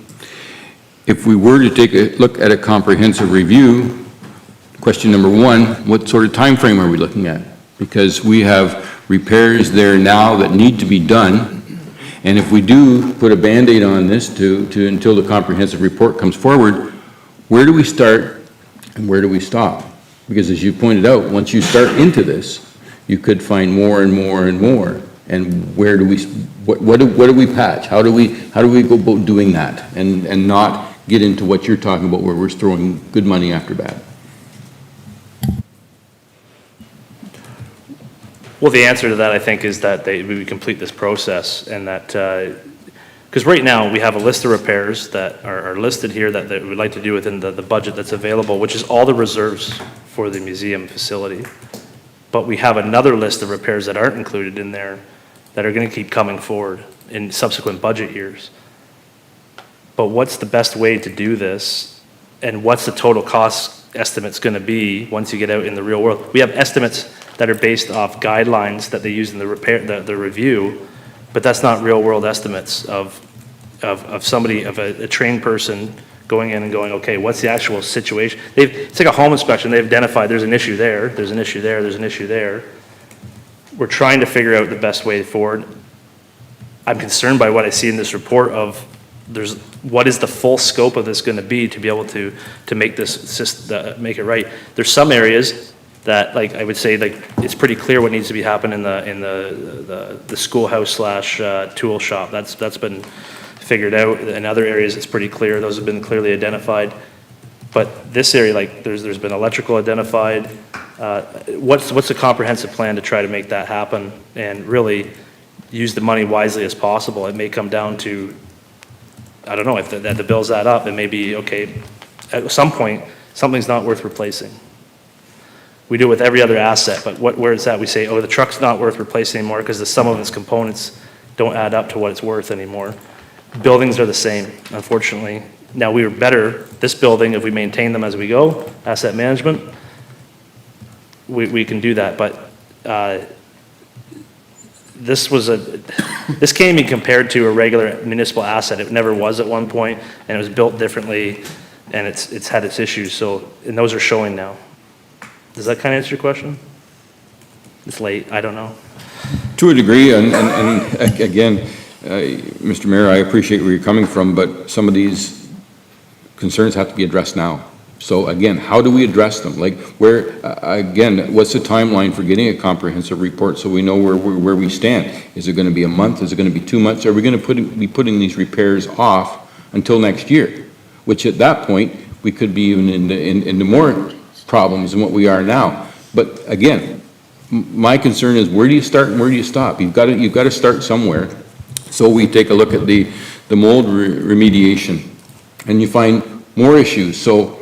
Speaker 6: if we were to take a look at a comprehensive review, question number one, what sort of time frame are we looking at? Because we have repairs there now that need to be done, and if we do put a Band-Aid on this until the comprehensive report comes forward, where do we start and where do we stop? Because as you pointed out, once you start into this, you could find more and more and more. And where do we, what do we patch? How do we go about doing that and not get into what you're talking about where we're throwing good money after bad?
Speaker 1: Well, the answer to that, I think, is that we complete this process, and that, because right now, we have a list of repairs that are listed here that we'd like to do within the budget that's available, which is all the reserves for the museum facility. But we have another list of repairs that aren't included in there that are going to keep coming forward in subsequent budget years. But what's the best way to do this, and what's the total cost estimates going to be once you get out in the real world? We have estimates that are based off guidelines that they use in the review, but that's not real world estimates of somebody, of a trained person going in and going, okay, what's the actual situation? It's like a home inspection. They've identified there's an issue there, there's an issue there, there's an issue there. We're trying to figure out the best way forward. I'm concerned by what I see in this report of what is the full scope of this going to be to be able to make this make it right. There's some areas that, like, I would say, like, it's pretty clear what needs to be happening in the schoolhouse / tool shop. That's been figured out. In other areas, it's pretty clear. Those have been clearly identified. But this area, like, there's been electrical identified. What's a comprehensive plan to try to make that happen and really use the money wisely as possible? It may come down to, I don't know, if the bills add up, it may be, okay, at some point, something's not worth replacing. We do it with every other asset, but where is that? We say, oh, the truck's not worth replacing anymore because the sum of its components don't add up to what it's worth anymore. Buildings are the same, unfortunately. Now, we were better, this building, if we maintain them as we go, asset management, we can do that, but this can't be compared to a regular municipal asset. It never was at one point, and it was built differently, and it's had its issues, and those are showing now. Does that kind of answer your question? It's late, I don't know.
Speaker 6: To a degree, and again, Mr. Mayor, I appreciate where you're coming from, but some of these concerns have to be addressed now. So again, how do we address them? Like, again, what's the timeline for getting a comprehensive report so we know where we stand? Is it going to be a month? Is it going to be 2 months? Are we going to be putting these repairs off until next year? Which at that point, we could be even into more problems than what we are now. But again, my concern is, where do you start and where do you stop? You've got to start somewhere. So we take a look at the mold remediation, and you find more issues. So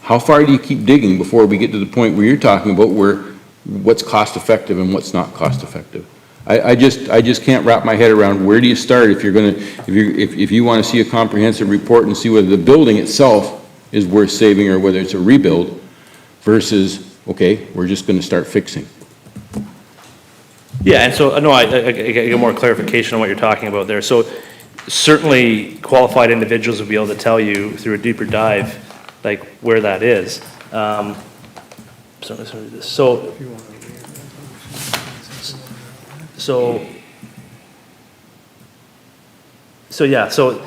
Speaker 6: how far do you keep digging before we get to the point where you're talking about what's cost effective and what's not cost effective? I just can't wrap my head around, where do you start if you want to see a comprehensive report and see whether the building itself is worth saving or whether it's a rebuild versus, okay, we're just going to start fixing.
Speaker 1: Yeah, and so, no, I get more clarification on what you're talking about there. So certainly qualified individuals will be able to tell you through a deeper dive, like, where that is. So yeah, so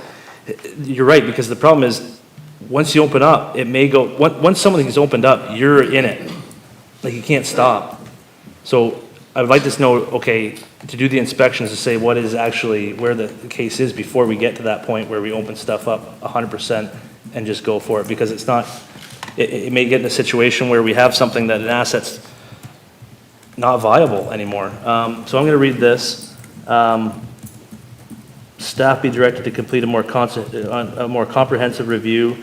Speaker 1: you're right, because the problem is, once you open up, it may go, once something is opened up, you're in it. Like, you can't stop. So I would like to know, okay, to do the inspections to say what is actually, where the case is before we get to that point where we open stuff up 100% and just go for it, because it's not, it may get in a situation where we have something that an asset's not viable anymore. So I'm going to read this. Staff be directed to complete a more comprehensive review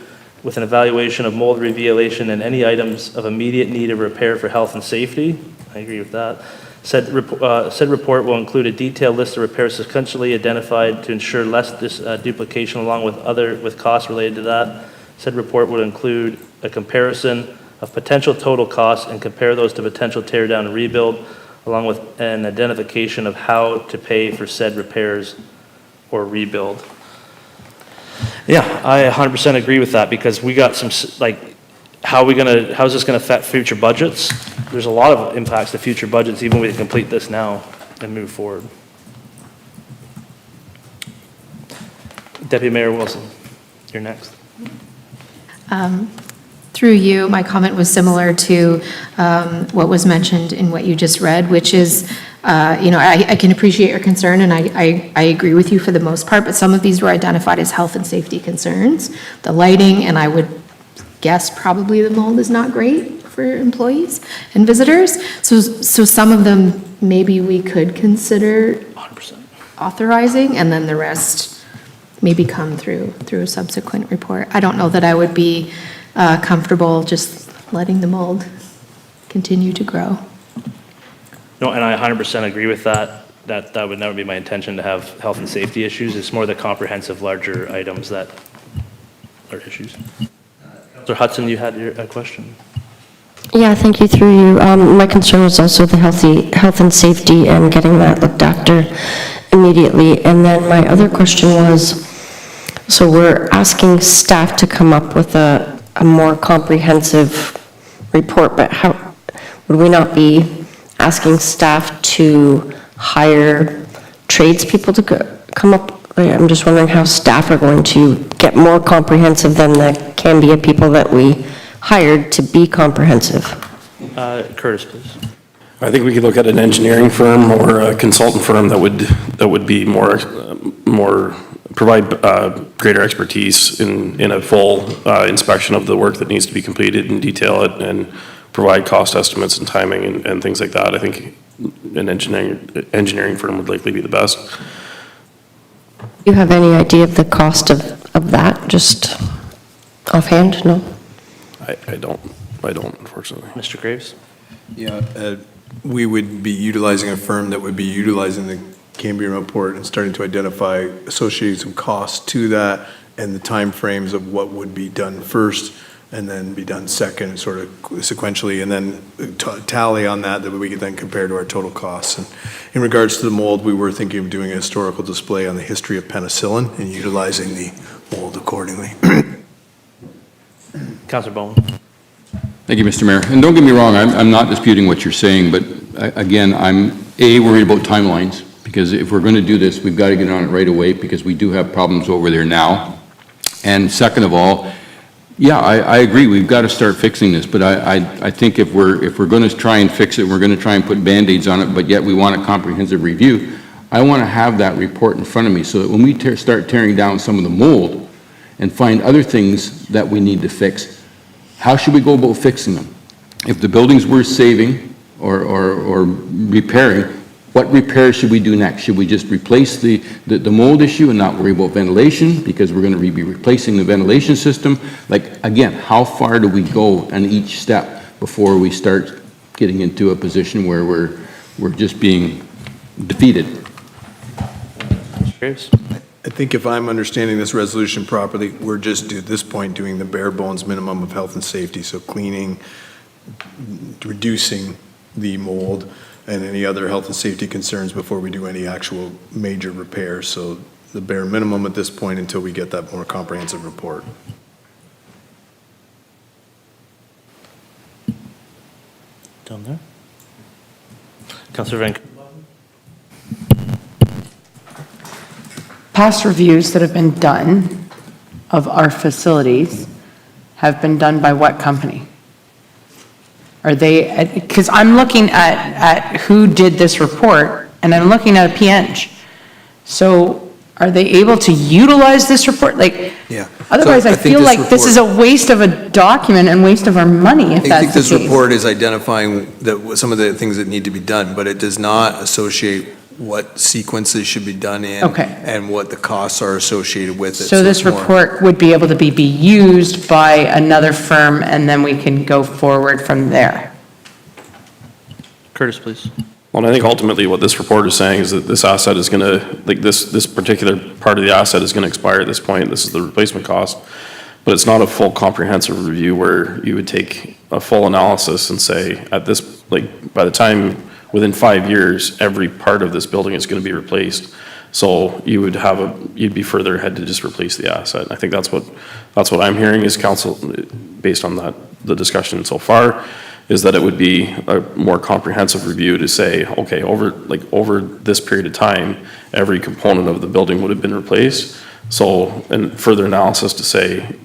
Speaker 1: with an evaluation of mold revealation and any items of immediate need of repair for health and safety. I agree with that. Said report will include a detailed list of repairs sequentially identified to ensure less duplication along with costs related to that. Said report would include a comparison of potential total costs and compare those to potential tear down and rebuild, along with an identification of how to pay for said repairs or rebuild. Yeah, I 100% agree with that, because we got some, how's this gonna affect future budgets? There's a lot of impacts to future budgets, even if we complete this now and move forward. Deputy Mayor Wilson, you're next.
Speaker 8: Through you, my comment was similar to what was mentioned in what you just read, which is, I can appreciate your concern, and I agree with you for the most part, but some of these were identified as health and safety concerns. The lighting, and I would guess probably the mold is not great for employees and visitors. So some of them, maybe we could consider
Speaker 1: 100%.
Speaker 8: authorizing, and then the rest maybe come through a subsequent report. I don't know that I would be comfortable just letting the mold continue to grow.
Speaker 1: No, and I 100% agree with that. That would never be my intention to have health and safety issues. It's more the comprehensive, larger items that are issues. Councilor Hudson, you had a question?
Speaker 7: Yeah, thank you, through you. My concern was also the health and safety and getting that looked after immediately. And then my other question was, so we're asking staff to come up with a more comprehensive report, but how would we not be asking staff to hire tradespeople to come up? I'm just wondering how staff are going to get more comprehensive than the Cambia people that we hired to be comprehensive.
Speaker 1: Curtis, please.
Speaker 11: I think we could look at an engineering firm or a consultant firm that would be more provide greater expertise in a full inspection of the work that needs to be completed and detail it and provide cost estimates and timing and things like that. I think an engineering firm would likely be the best.
Speaker 7: Do you have any idea of the cost of that, just offhand? No?
Speaker 11: I don't, unfortunately.
Speaker 1: Mr. Graves?
Speaker 2: Yeah, we would be utilizing a firm that would be utilizing the Cambium report and starting to identify associated some costs to that and the timeframes of what would be done first and then be done second, sort of sequentially, and then tally on that we could then compare to our total costs. And in regards to the mold, we were thinking of doing a historical display on the history of penicillin and utilizing the mold accordingly.
Speaker 1: Councilor Bowman?
Speaker 6: Thank you, Mr. Mayor. And don't get me wrong, I'm not disputing what you're saying, but again, I'm worried about timelines, because if we're going to do this, we've got to get on it right away, because we do have problems over there now. And second of all, yeah, I agree, we've got to start fixing this, but I think if we're going to try and fix it, we're going to try and put Band-Aids on it, but yet we want a comprehensive review, I want to have that report in front of me so that when we start tearing down some of the mold and find other things that we need to fix, how should we go about fixing them? If the buildings we're saving or repairing, what repairs should we do next? Should we just replace the mold issue and not worry about ventilation because we're going to be replacing the ventilation system? Like, again, how far do we go on each step before we start getting into a position where we're just being defeated?
Speaker 1: Mr. Graves?
Speaker 2: I think if I'm understanding this resolution properly, we're just at this point doing the bare bones minimum of health and safety, so cleaning, reducing the mold, and any other health and safety concerns before we do any actual major repairs. So the bare minimum at this point until we get that more comprehensive report.
Speaker 1: Down there. Councilor Van.
Speaker 5: Past reviews that have been done of our facilities have been done by what company? Are they, because I'm looking at who did this report, and I'm looking at a PNG. So are they able to utilize this report? Like,
Speaker 2: Yeah.
Speaker 5: otherwise
Speaker 2: So
Speaker 5: I
Speaker 2: think
Speaker 5: feel
Speaker 2: this
Speaker 5: like this is a waste of a document and waste of our money if
Speaker 2: I think
Speaker 5: that's
Speaker 2: this
Speaker 5: the case.
Speaker 2: report is identifying some of the things that need to be done, but it does not associate what sequences should be done in.
Speaker 5: Okay.
Speaker 2: And what the costs are associated with it.
Speaker 5: So this
Speaker 2: it's more-
Speaker 5: report would be able to be used by another firm and then we can go forward from there.
Speaker 1: Curtis, please.
Speaker 11: Well, and I think ultimately what this report is saying is that this asset is gonna, like this particular part of the asset is gonna expire at this point. This is the replacement cost. But it's not a full comprehensive review where you would take a full analysis and say, at this, like, by the time, within 5 years, every part of this building is gonna be replaced. So you would you'd be further ahead to just replace the asset. And I think that's what I'm hearing is council, based on the discussion so far, is that it would be a more comprehensive review to say, okay, over this period of time, every component of the building would have been replaced. So, and further analysis to say,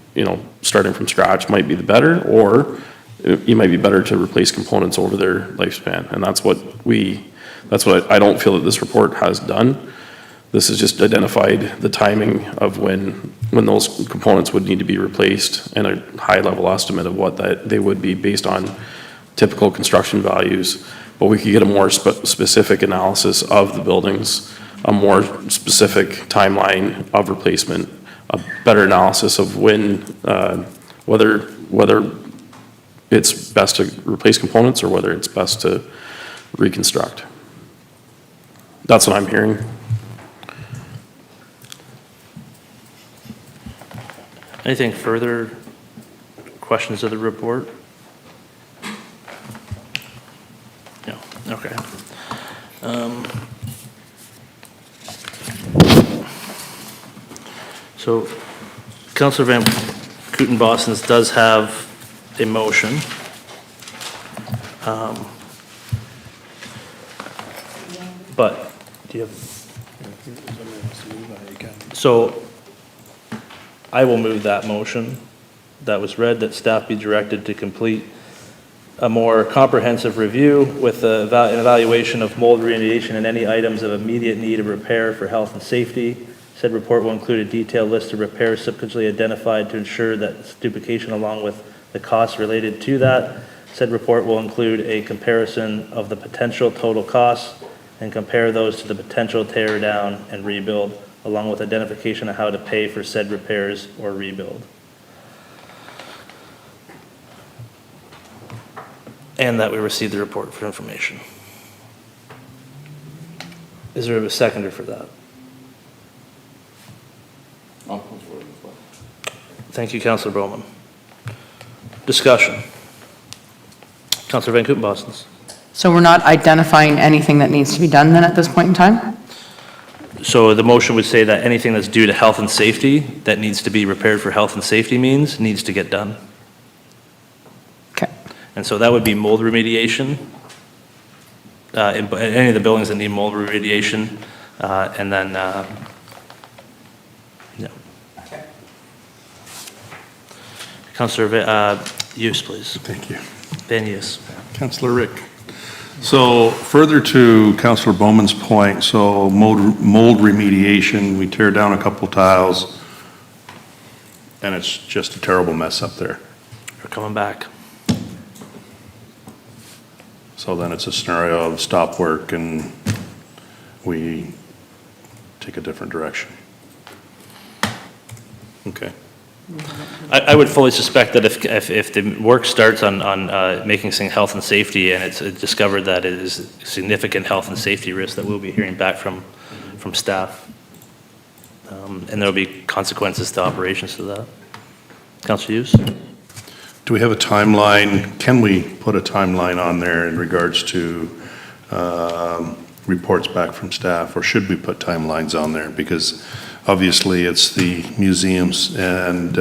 Speaker 11: starting from scratch might be the better, or it might be better to replace components over their lifespan. And that's what I don't feel that this report has done. This has just identified the timing of when those components would need to be replaced and a high-level estimate of what they would be based on typical construction values. But we could get a more specific analysis of the buildings, a more specific timeline of replacement, a better analysis of when, whether it's best to replace components or whether it's best to reconstruct. That's what I'm hearing.
Speaker 1: Anything further? Questions of the report? No, okay. So Councillor Van Kooten-Bosens does have a motion. But, do you have? So, I will move that motion that was read, that staff be directed to complete a more comprehensive review with an evaluation of mold remediation and any items of immediate need of repair for health and safety. Said report will include a detailed list of repairs subsequently identified to ensure that duplication along with the costs related to that. Said report will include a comparison of the potential total costs and compare those to the potential tear down and rebuild, along with identification of how to pay for said repairs or rebuild. And that we receive the report for information. Is there a seconder for that? Thank you, Councillor Bowman. Discussion. Councillor Van Kooten-Bosens.
Speaker 5: So we're not identifying anything that needs to be done then at this point in time?
Speaker 1: So the motion would say that anything that's due to health and safety that needs to be repaired for health and safety means needs to get done.
Speaker 5: Okay.
Speaker 1: And so that would be mold remediation, in any of the buildings that need mold remediation, and then, yeah. Councillor Hughes, please.
Speaker 9: Thank you.
Speaker 1: Van Hughes.
Speaker 9: Councillor Rick. So further to Councillor Bowman's point, so mold remediation, we tear down a couple tiles, and it's just a terrible mess up there.
Speaker 1: We're coming back.
Speaker 9: So then it's a scenario of stop work and we take a different direction. Okay.
Speaker 1: I would fully suspect that if the work starts on making things health and safety and it's discovered that it is significant health and safety risk, that we'll be hearing back from staff. And there'll be consequences to operations to that. Councillor Hughes?
Speaker 9: Do we have a timeline? Can we put a timeline on there in regards to reports back from staff, or should we put timelines on there? Because obviously it's the museums, and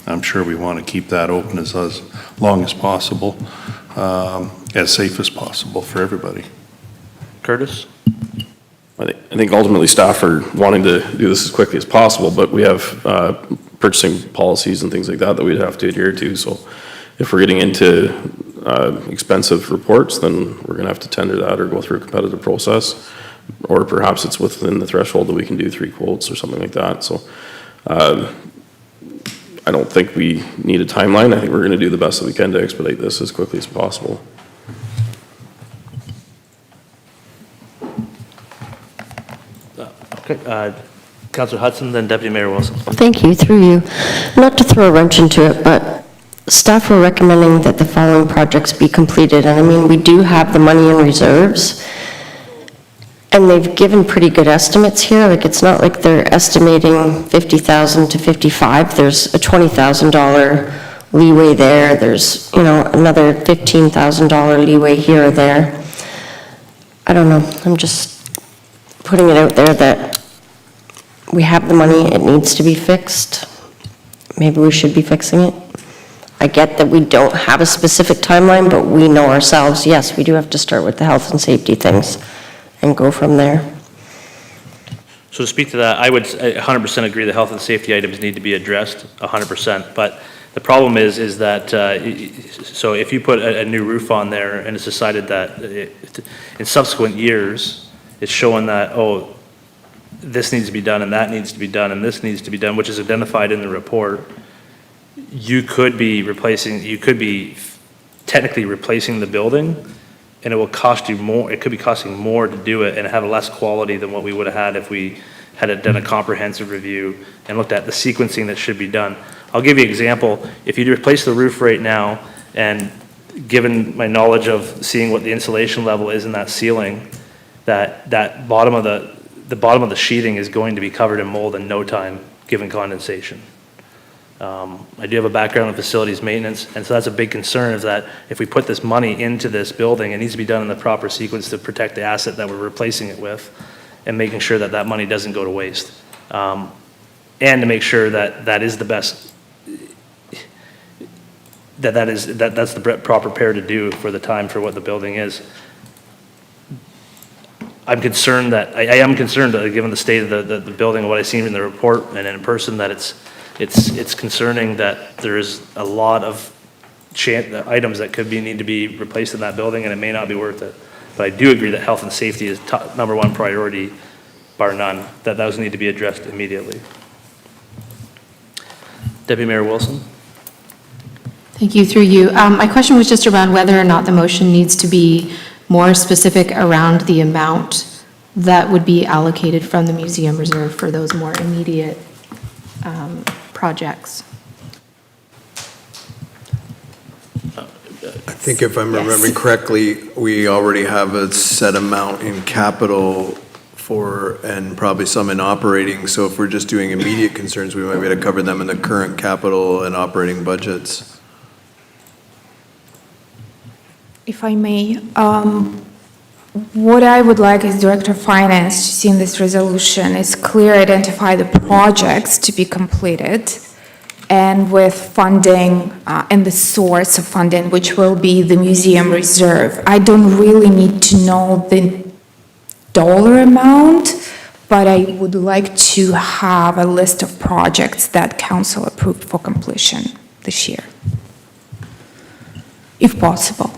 Speaker 9: I'm sure we want to keep that open as long as possible, as safe as possible for everybody.
Speaker 1: Curtis?
Speaker 11: I think ultimately staff are wanting to do this as quickly as possible, but we have purchasing policies and things like that we'd have to adhere to. So if we're getting into expensive reports, then we're going to have to tender that or go through a competitive process. or perhaps it's within the threshold that we can do 3 quotes or something like that. So I don't think we need a timeline. I think we're going to do the best that we can to expedite this as quickly as possible.
Speaker 1: Okay, Councillor Hudson, then Deputy Mayor Wilson.
Speaker 7: Thank you, through you. Not to throw a wrench into it, but staff were recommending that the following projects be completed. And I mean, we do have the money in reserves, and they've given pretty good estimates here. Like, it's not like they're estimating 50,000 to 55. There's a $20,000 leeway there. There's, you know, another $15,000 leeway here or there. I don't know. I'm just putting it out there that we have the money, it needs to be fixed. Maybe we should be fixing it. I get that we don't have a specific timeline, but we know ourselves, yes, we do have to start with the health and safety things and go from there.
Speaker 1: So to speak to that, I would 100% agree the health and safety items need to be addressed, 100%. But the problem is that, so if you put a new roof on there and it's decided that in subsequent years, it's showing that, oh, this needs to be done and that needs to be done and this needs to be done, which is identified in the report, you could be technically replacing the building, and it will cost you more, it could be costing more to do it and have less quality than what we would have had if we had done a comprehensive review and looked at the sequencing that should be done. I'll give you an example. If you replace the roof right now, and given my knowledge of seeing what the insulation level is in that ceiling, that bottom of the sheething is going to be covered in mold in no time, given condensation. I do have a background in facilities maintenance, and so that's a big concern, is that if we put this money into this building, it needs to be done in the proper sequence to protect the asset that we're replacing it with, and making sure that that money doesn't go to waste. And to make sure that that is the best, that's the proper repair to do for the time for what the building is. I'm concerned that, I am concerned that given the state of the building and what I've seen in the report and in person, that it's concerning that there is a lot of items that need to be replaced in that building, and it may not be worth it. But I do agree that health and safety is number one priority, bar none, that those need to be addressed immediately. Deputy Mayor Wilson?
Speaker 8: Thank you, through you. My question was just around whether or not the motion needs to be more specific around the amount that would be allocated from the museum reserve for those more immediate projects.
Speaker 2: I think if I'm remembering correctly, we already have a set amount in capital and probably some in operating. So if we're just doing immediate concerns, we might be able to cover them in the current capital and operating budgets.
Speaker 12: If I may, what I would like as Director of Finance to see in this resolution is clear identify the projects to be completed, and with funding and the source of funding, which will be the museum reserve. I don't really need to know the dollar amount, but I would like to have a list of projects that council approved for completion this year, if possible.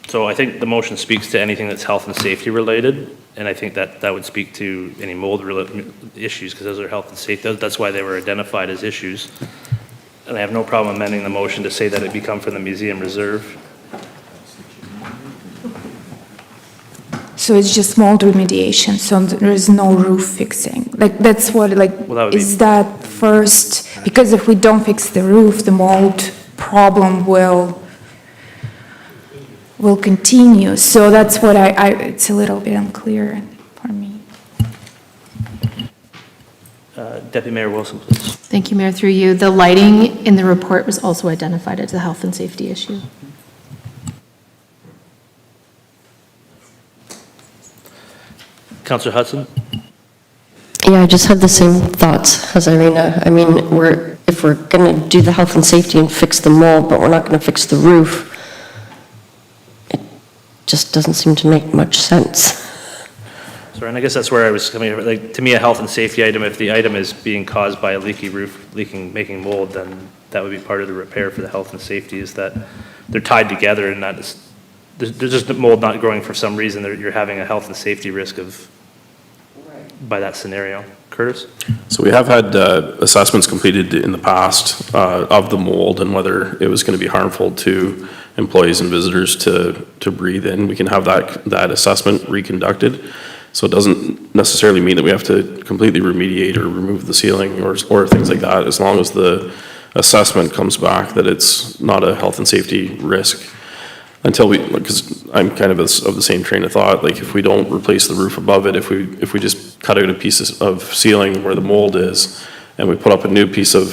Speaker 1: So I think the motion speaks to anything that's health and safety related, and I think that would speak to any mold issues, because those are health and safety. That's why they were identified as issues. And I have no problem amending the motion to say that it be come from the museum reserve.
Speaker 12: So it's just mold remediation, so there is no roof fixing. Like, that's what, like,
Speaker 1: Well, that would be-
Speaker 12: is that first, because if we don't fix the roof, the mold problem will continue. So that's what it's a little bit unclear for me.
Speaker 1: Deputy Mayor Wilson, please.
Speaker 8: Thank you, Mayor, through you. The lighting in the report was also identified as a health and safety issue.
Speaker 1: Councillor Hudson?
Speaker 7: Yeah, I just had the same thoughts as Irina. I mean, if we're going to do the health and safety and fix the mold, but we're not going to fix the roof, it just doesn't seem to make much sense.
Speaker 1: So Brian. I guess that's where I was coming, like, to me, a health and safety item, if the item is being caused by a leaky roof, making mold, then that would be part of the repair for the health and safety, is that they're tied together and that is, there's just mold not growing for some reason, you're having a health and safety risk of, by that scenario. Curtis?
Speaker 11: So we have had assessments completed in the past of the mold and whether it was going to be harmful to employees and visitors to breathe in. We can have that assessment reconducted. So it doesn't necessarily mean that we have to completely remediate or remove the ceiling or things like that, as long as the assessment comes back that it's not a health and safety risk. Until because I'm kind of of the same train of thought, like if we don't replace the roof above it, if we just cut out a piece of ceiling where the mold is, and we put up a new piece of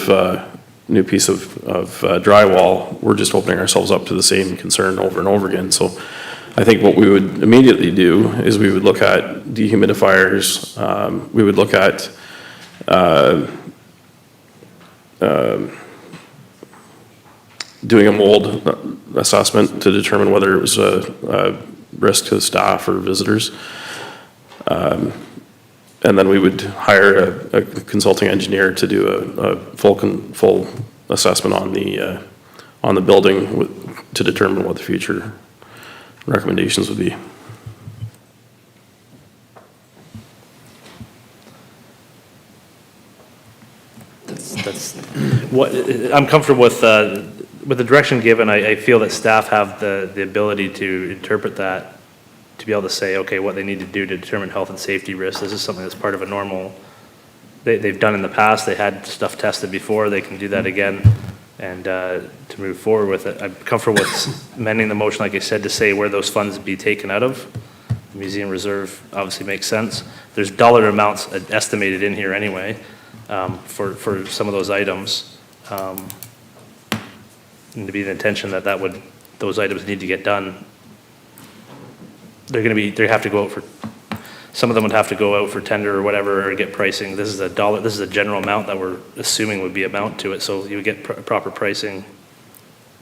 Speaker 11: drywall, we're just opening ourselves up to the same concern over and over again. So I think what we would immediately do is we would look at dehumidifiers, we would look at doing a mold assessment to determine whether it was a risk to staff or visitors. And then we would hire a consulting engineer to do a full assessment on the building to determine what the future recommendations would be.
Speaker 1: That's what, I'm comfortable with the direction given. I feel that staff have the ability to interpret that, to be able to say, okay, what they need to do to determine health and safety risks. This is something that's part of a normal, they've done in the past. They had stuff tested before. They can do that again and to move forward with it. I'm comfortable with amending the motion, like I said, to say where those funds be taken out of. The museum reserve obviously makes sense. There's dollar amounts estimated in here anyway. For some of those items, and to be the intention that those items need to get done. They have to go out for, some of them would have to go out for tender or whatever, or get pricing. This is a general amount that we're assuming would be amount to it, so you would get proper pricing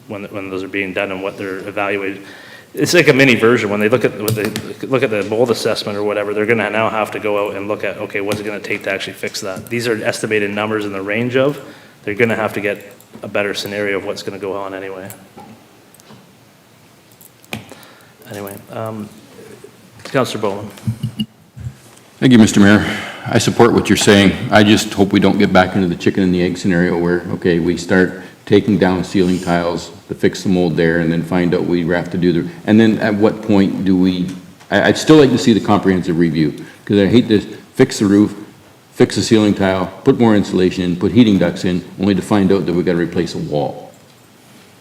Speaker 1: when those are being done and what they're evaluated. It's like a mini version. When they look at the mold assessment or whatever, they're gonna now have to go out and look at, okay, what's it gonna take to actually fix that? These are estimated numbers in the range of, they're gonna have to get a better scenario of what's gonna go on anyway. Anyway, Councillor Bowen.
Speaker 6: Thank you, Mr. Mayor. I support what you're saying. I just hope we don't get back into the chicken and the egg scenario where, okay, we start taking down ceiling tiles to fix the mold there and then find out we have to do and then at what point do I'd still like to see the comprehensive review, because I hate to fix the roof, fix the ceiling tile, put more insulation in, put heating ducts in, only to find out that we got to replace a wall.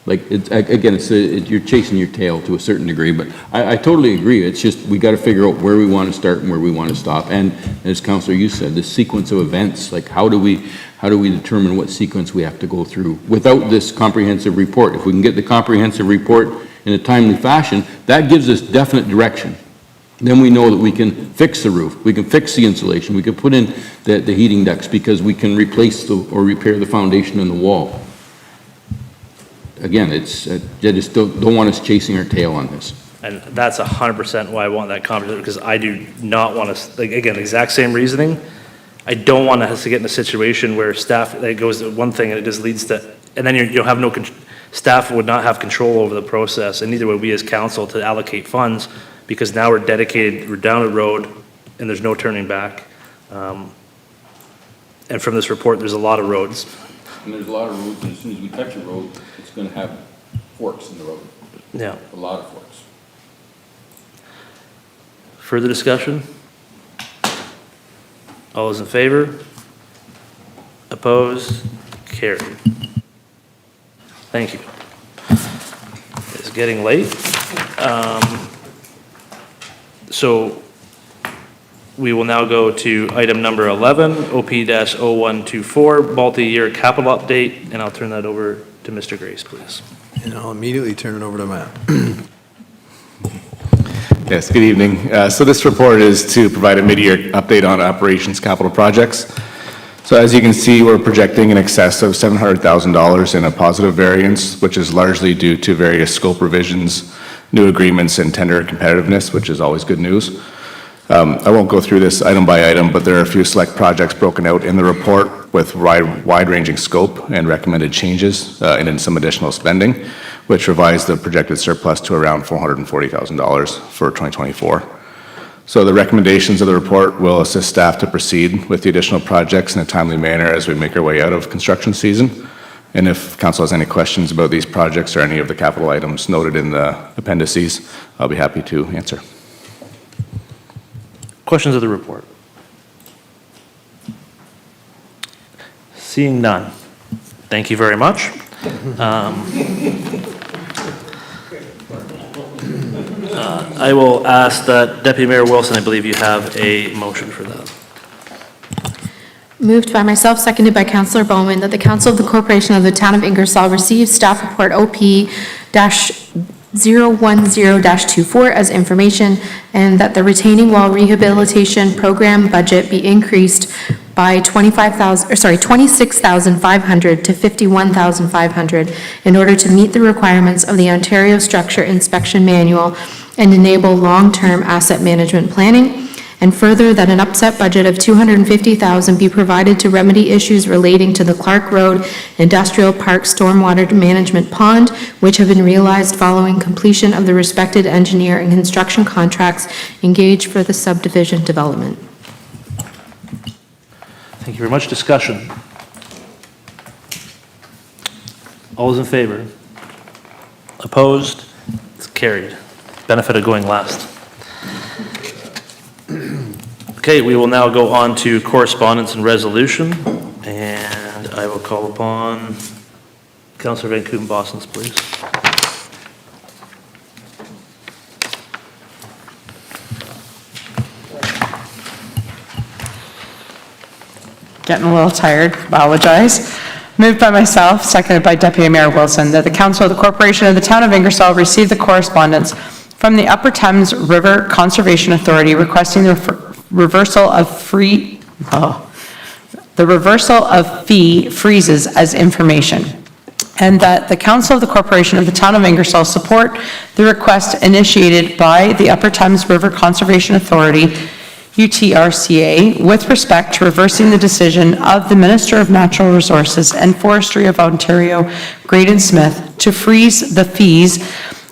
Speaker 6: Like, you're chasing your tail to a certain degree, but I totally agree. It's just, we got to figure out where we want to start and where we want to stop. And as Councillor, you said, the sequence of events, like how do we determine what sequence we have to go through without this comprehensive report? If we can get the comprehensive report in a timely fashion, that gives us definite direction. Then we know that we can fix the roof, we can fix the insulation, we can put in the heating ducts because we can replace or repair the foundation in the wall. Again, I just don't want us chasing our tail on this.
Speaker 1: And that's 100% why I want that conversation, because I do not want us, like, again, the exact same reasoning. I don't want us to get in a situation where staff, that goes to one thing and it just leads to, and then you'll have no, staff would not have control over the process, and neither would we as council to allocate funds, because now we're down a road and there's no turning back. And from this report, there's a lot of roads.
Speaker 6: And there's a lot of roads, and as soon as we touch a road, it's going to have forks in the road.
Speaker 1: Yeah.
Speaker 6: A lot of forks.
Speaker 1: Further discussion? All those in favor? Opposed? Carried. Thank you. It's getting late. So we will now go to item number 11, OP-0124, multi-year capital update, and I'll turn that over to Mr. Grace, please.
Speaker 2: And I'll immediately turn it over to Matt.
Speaker 13: Yes, good evening. So this report is to provide a mid-year update on operations capital projects. So as you can see, we're projecting in excess of $700,000 in a positive variance, which is largely due to various scope revisions, new agreements, and tender competitiveness, which is always good news. I won't go through this item by item, but there are a few select projects broken out in the report with wide-ranging scope and recommended changes and then some additional spending, which revised the projected surplus to around $440,000 for 2024. So the recommendations of the report will assist staff to proceed with the additional projects in a timely manner as we make our way out of construction season. And if council has any questions about these projects or any of the capital items noted in the appendices, I'll be happy to answer.
Speaker 1: Questions of the report? Seeing none. Thank you very much. I will ask that Deputy Mayor Wilson, I believe you have a motion for that.
Speaker 8: Moved by myself, seconded by Councillor Bowman, that the Council of the Corporation of the Town of Ingersoll receive staff report OP-010-24 as information, and that the retaining wall rehabilitation program budget be increased by $26,500 to $51,500 in order to meet the requirements of the Ontario Structure Inspection Manual and enable long-term asset management planning. And further, that an upset budget of $250,000 be provided to remedy issues relating to the Clark Road Industrial Park Stormwater Management Pond, which have been realized following completion of the respected engineer and construction contracts engaged for the subdivision development.
Speaker 1: Thank you very much. Discussion. All those in favor? Opposed? It's carried. Benefit of going last. Okay, we will now go on to correspondence and resolution, and I will call upon Councillor Van Kouten-Bosens, please.
Speaker 5: Getting a little tired, apologize. Moved by myself, seconded by Deputy Mayor Wilson, that the Council of the Corporation of the Town of Ingersoll receive the correspondence from the Upper Thames River Conservation Authority requesting the reversal of fee freezes as information, and that the Council of the Corporation of the Town of Ingersoll support the request initiated by the Upper Thames River Conservation Authority, UTRCA, with respect to reversing the decision of the Minister of Natural Resources and Forestry of Ontario, Graydon Smith, to freeze the fees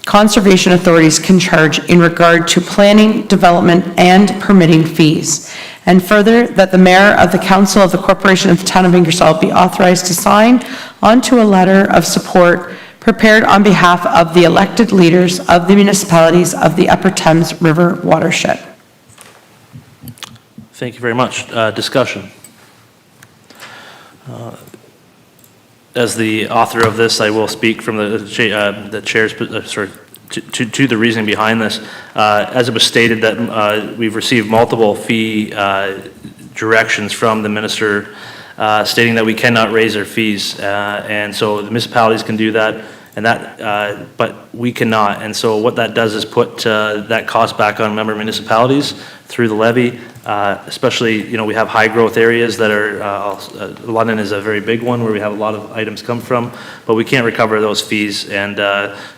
Speaker 5: conservation authorities can charge in regard to planning, development, and permitting fees. And further, that the Mayor of the Council of the Corporation of the Town of Ingersoll be authorized to sign onto a letter of support prepared on behalf of the elected leaders of the municipalities of the Upper Thames River watershed.
Speaker 1: Thank you very much. Discussion. As the author of this, I will speak from the chair's, to the reasoning behind this. As it was stated that we've received multiple fee directions from the minister stating that we cannot raise our fees. And so the municipalities can do that, and but we cannot. And so what that does is put that cost back on member municipalities through the levy. Especially, we have high growth areas that are, London is a very big one where we have a lot of items come from, but we can't recover those fees, and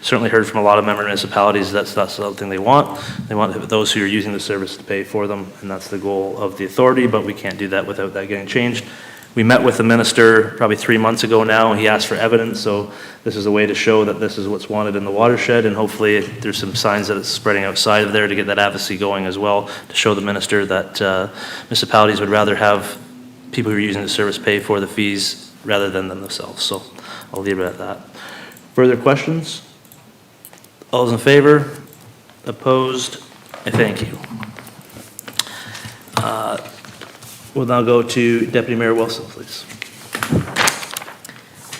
Speaker 1: certainly heard from a lot of member municipalities that's something they want. They want those who are using the service to pay for them, and that's the goal of the authority, but we can't do that without that getting changed. We met with the minister probably 3 months ago now, and he asked for evidence, so this is a way to show that this is what's wanted in the watershed, and hopefully there's some signs that it's spreading outside of there to get that advocacy going as well, to show the minister that municipalities would rather have people who are using the service pay for the fees rather than themselves. So I'll leave it at that. Further questions? All those in favor? Opposed? I thank you. We'll now go to Deputy Mayor Wilson, please.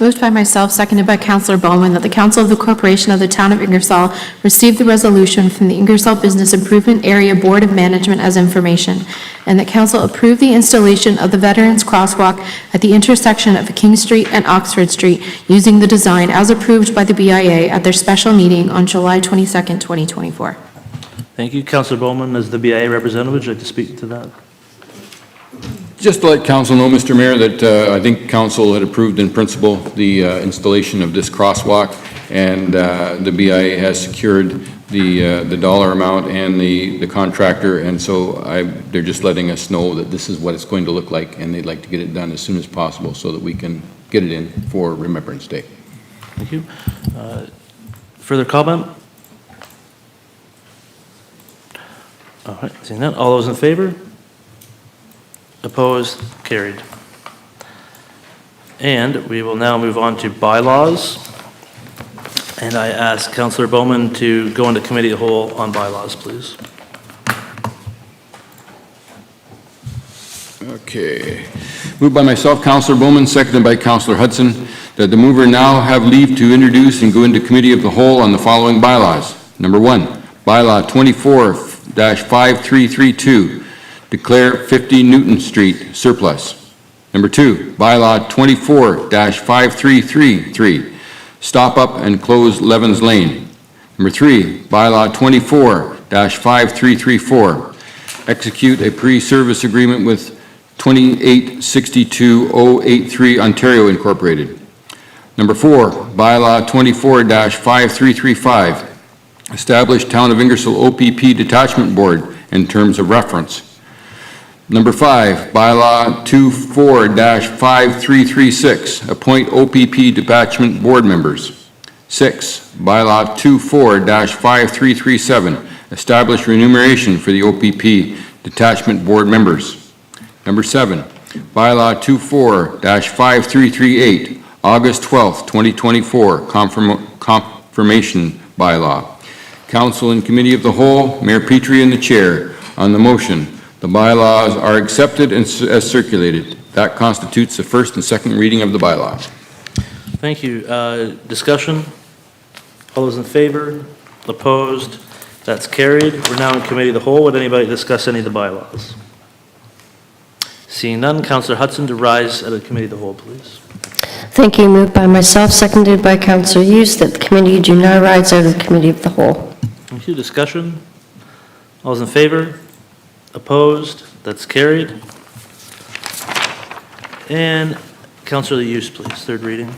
Speaker 8: Moved by myself, seconded by Councillor Bowman, that the Council of the Corporation of the Town of Ingersoll receive the resolution from the Ingersoll Business Improvement Area Board of Management as information, and that Council approve the installation of the Veterans Crosswalk at the intersection of King Street and Oxford Street using the design as approved by the BIA at their special meeting on July 22nd, 2024.
Speaker 1: Thank you. Councillor Bowman, as the BIA representative, would you like to speak to that?
Speaker 6: Just to let council know, Mr. Mayor, that I think council had approved in principle the installation of this crosswalk. and the BIA has secured the dollar amount and the contractor, and so they're just letting us know that this is what it's going to look like, and they'd like to get it done as soon as possible so that we can get it in for Remembrance Day.
Speaker 1: Thank you. Further comment? All right, seeing none, all those in favor? Opposed? Carried. And we will now move on to bylaws. And I ask Councillor Bowman to go into committee of the whole on bylaws, please.
Speaker 6: Okay. Moved by myself, Councillor Bowman, seconded by Councillor Hudson, that the mover now have leave to introduce and go into committee of the whole on the following bylaws. Number 1, bylaw 24-5332, declare 50 Newton Street surplus. Number 2, bylaw 24-5333, stop up and close Levens Lane. Number 3, bylaw 24-5334, execute a pre-service agreement with 2862083 Ontario Incorporated. Number 4, bylaw 24-5335, establish Town of Ingersoll OPP Detachment Board in terms of reference. Number 5, bylaw 24-5336, appoint OPP Detachment Board members. 6, bylaw 24-5337, establish remuneration for the OPP Detachment Board members. Number 7, bylaw 24-5338, August 12th, 2024, confirmation bylaw. Council and Committee of the Whole, Mayor Petrie and the Chair, on the motion, the bylaws are accepted and as circulated. That constitutes the first and second reading of the bylaw.
Speaker 1: Thank you. Discussion? All those in favor? Opposed? That's carried. We're now in committee of the whole. Would anybody discuss any of the bylaws? Seeing none, Councillor Hudson to rise at the committee of the whole, please.
Speaker 7: Thank you. Moved by myself, seconded by Councillor Hughes, that the committee do now rise out of the committee of the whole.
Speaker 1: Thank you. Discussion? All those in favor? Opposed? That's carried. And Councillor Hughes, please, third reading.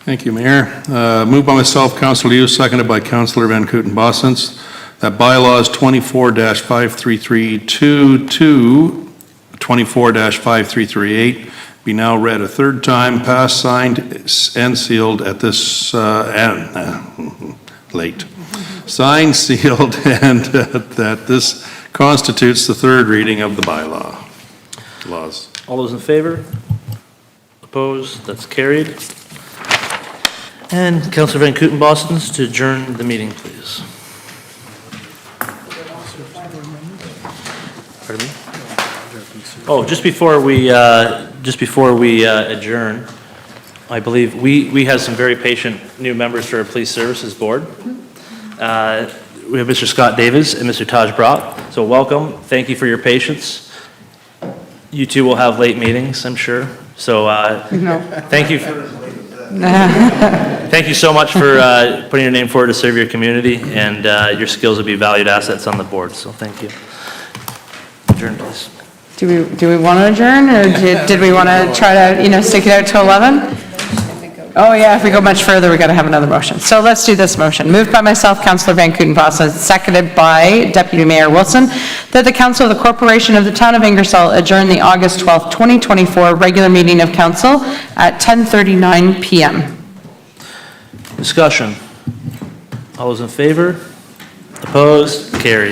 Speaker 9: Thank you, Mayor. Moved by myself, Councillor Hughes, seconded by Councillor Van Kooten-Bosens, that bylaws 24-5332 to 24-5338 be now read a third time, passed, signed, and sealed at this, late. Signed, sealed, and that this constitutes the third reading of the laws.
Speaker 1: All those in favor? Opposed? That's carried. And Councillor Van Kooten-Bosens to adjourn the meeting, please. Pardon me? Oh, just before we adjourn, I believe we have some very patient new members for our Police Services Board. We have Mr. Scott Davis and Mr. Taj Brock. So welcome. Thank you for your patience. You two will have late meetings, I'm sure. So thank you. Thank you so much for putting your name forward to serve your community, and your skills will be valued assets on the board. So thank you. Adjourn, please.
Speaker 5: Do we want to adjourn, or did we want to try to, stick it out to 11? Oh, yeah, if we go much further, we got to have another motion. So let's do this motion. Moved by myself, Councillor Van Kooten-Bosens, seconded by Deputy Mayor Wilson, that the Council of the Corporation of the Town of Ingersoll adjourn the August 12th, 2024 regular meeting of Council at 10:39 p.m.
Speaker 1: Discussion. All those in favor? Opposed? Carried.